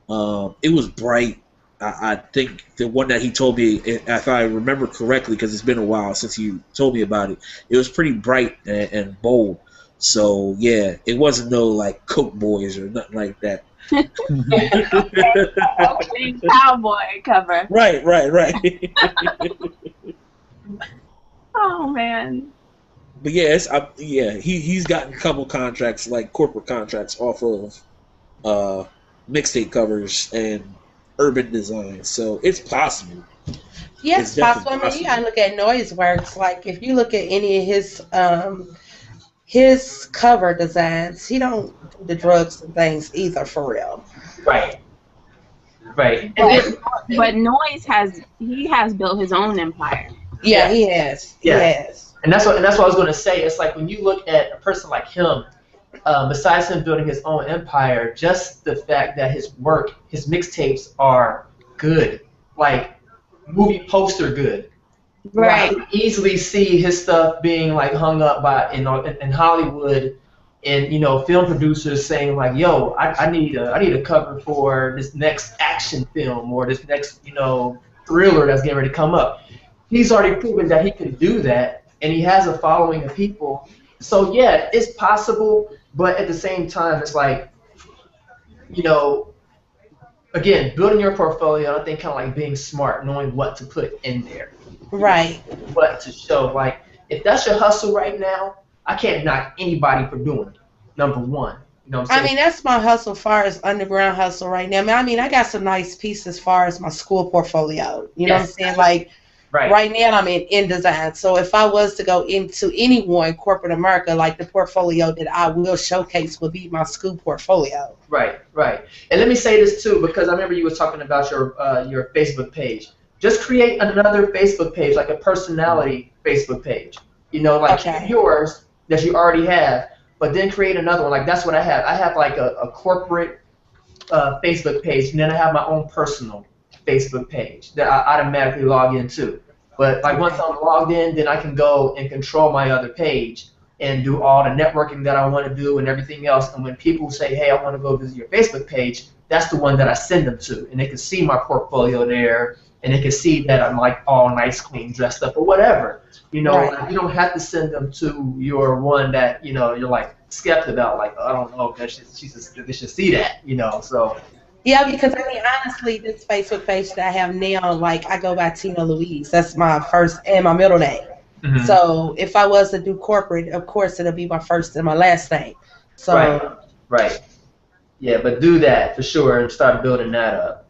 It was bright. I think the one that he told me, if I remember correctly, because it's been a while since you told me about it, it was pretty bright and bold. So yeah, it wasn't no like Coke Boys or nothing like that. Cowboy cover. Right. Oh man. But yeah, he's gotten a couple contracts, like corporate contracts, off of mixtape covers and urban design. So it's possible. Yes, possible. I mean, you gotta look at Noiseworks. Like, if you look at any of his cover designs, he don't do the drugs and things either, for real. Right. But Noise has built his own empire. Yeah, he has. Yeah. He has. And that's what I was going to say. It's like when you look at a person like him, besides him building his own empire, just the fact that his work, his mixtapes are good, like movie poster good. Right. I can easily see his stuff being like hung up by in Hollywood, and film producers saying like, "Yo, I need a cover for this next action film or this next thriller that's getting ready to come up." He's already proven that he can do that, and he has a following of people. So yeah, it's possible, but at the same time, it's like, again, building your portfolio. I think kind of like being smart, knowing what to put in there. Right. What to show. Like, if that's your hustle right now, I can't knock anybody for doing it. Number one. You know what I'm saying? I mean, that's my hustle as far as underground hustle right now. I mean, I got some nice pieces as far as my school portfolio. You know what I'm saying? Like, right now I'm in design. So if I was to go into anyone corporate America, like the portfolio that I will showcase will be my school portfolio. Right. And let me say this too, because I remember you were talking about your Facebook page. Just create another Facebook page, like a personality Facebook page. Like yours that you already have, but then create another one. Like that's what I have. I have like a corporate Facebook page, and then I have my own personal Facebook page that I automatically log into. But like once I'm logged in, then I can go and control my other page and do all the networking that I want to do and everything else. And when people say, "Hey, I want to go visit your Facebook page," that's the one that I send them to, and they can see my portfolio there. And they can see that I'm like all nice, clean, dressed up, or whatever. You don't have to send them to your one that you're like skeptical about. Like, I don't know if they should see that. So. Yeah, because I mean, honestly, this Facebook page that I have now, like I go by Tina Louise. That's my first and my middle name. Mm-hmm. So if I was to do corporate, of course it'll be my first and my last name. So. Right. Yeah, but do that for sure and start building that up.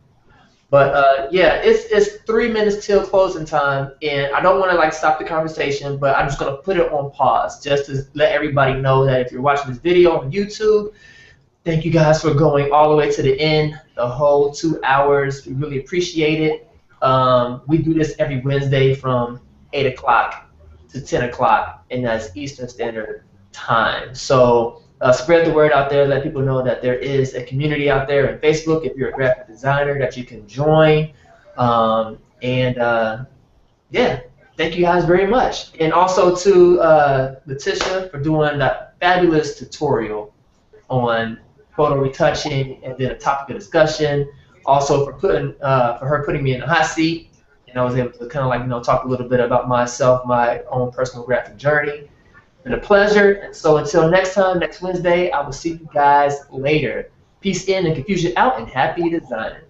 But yeah, it's 3 minutes till closing time, and I don't want to like stop the conversation, but I'm just gonna put it on pause just to let everybody know that if you're watching this video on YouTube, thank you guys for going all the way to the end, the whole 2 hours. We really appreciate it. We do this every Wednesday from 8 o'clock to 10 o'clock, and that's Eastern Standard Time. So. Spread the word out there. Let people know that there is a community out there on Facebook if you're a graphic designer that you can join. Yeah, thank you guys very much. And also to Latisha for doing that fabulous tutorial on photo retouching and then a topic of discussion. Also for her putting me in the hot seat, and I was able to kind of like talk a little bit about myself, my own personal graphic journey. Been a pleasure, and so until next time, next Wednesday, I will see you guys later. Peace in and confusion out, and happy designing.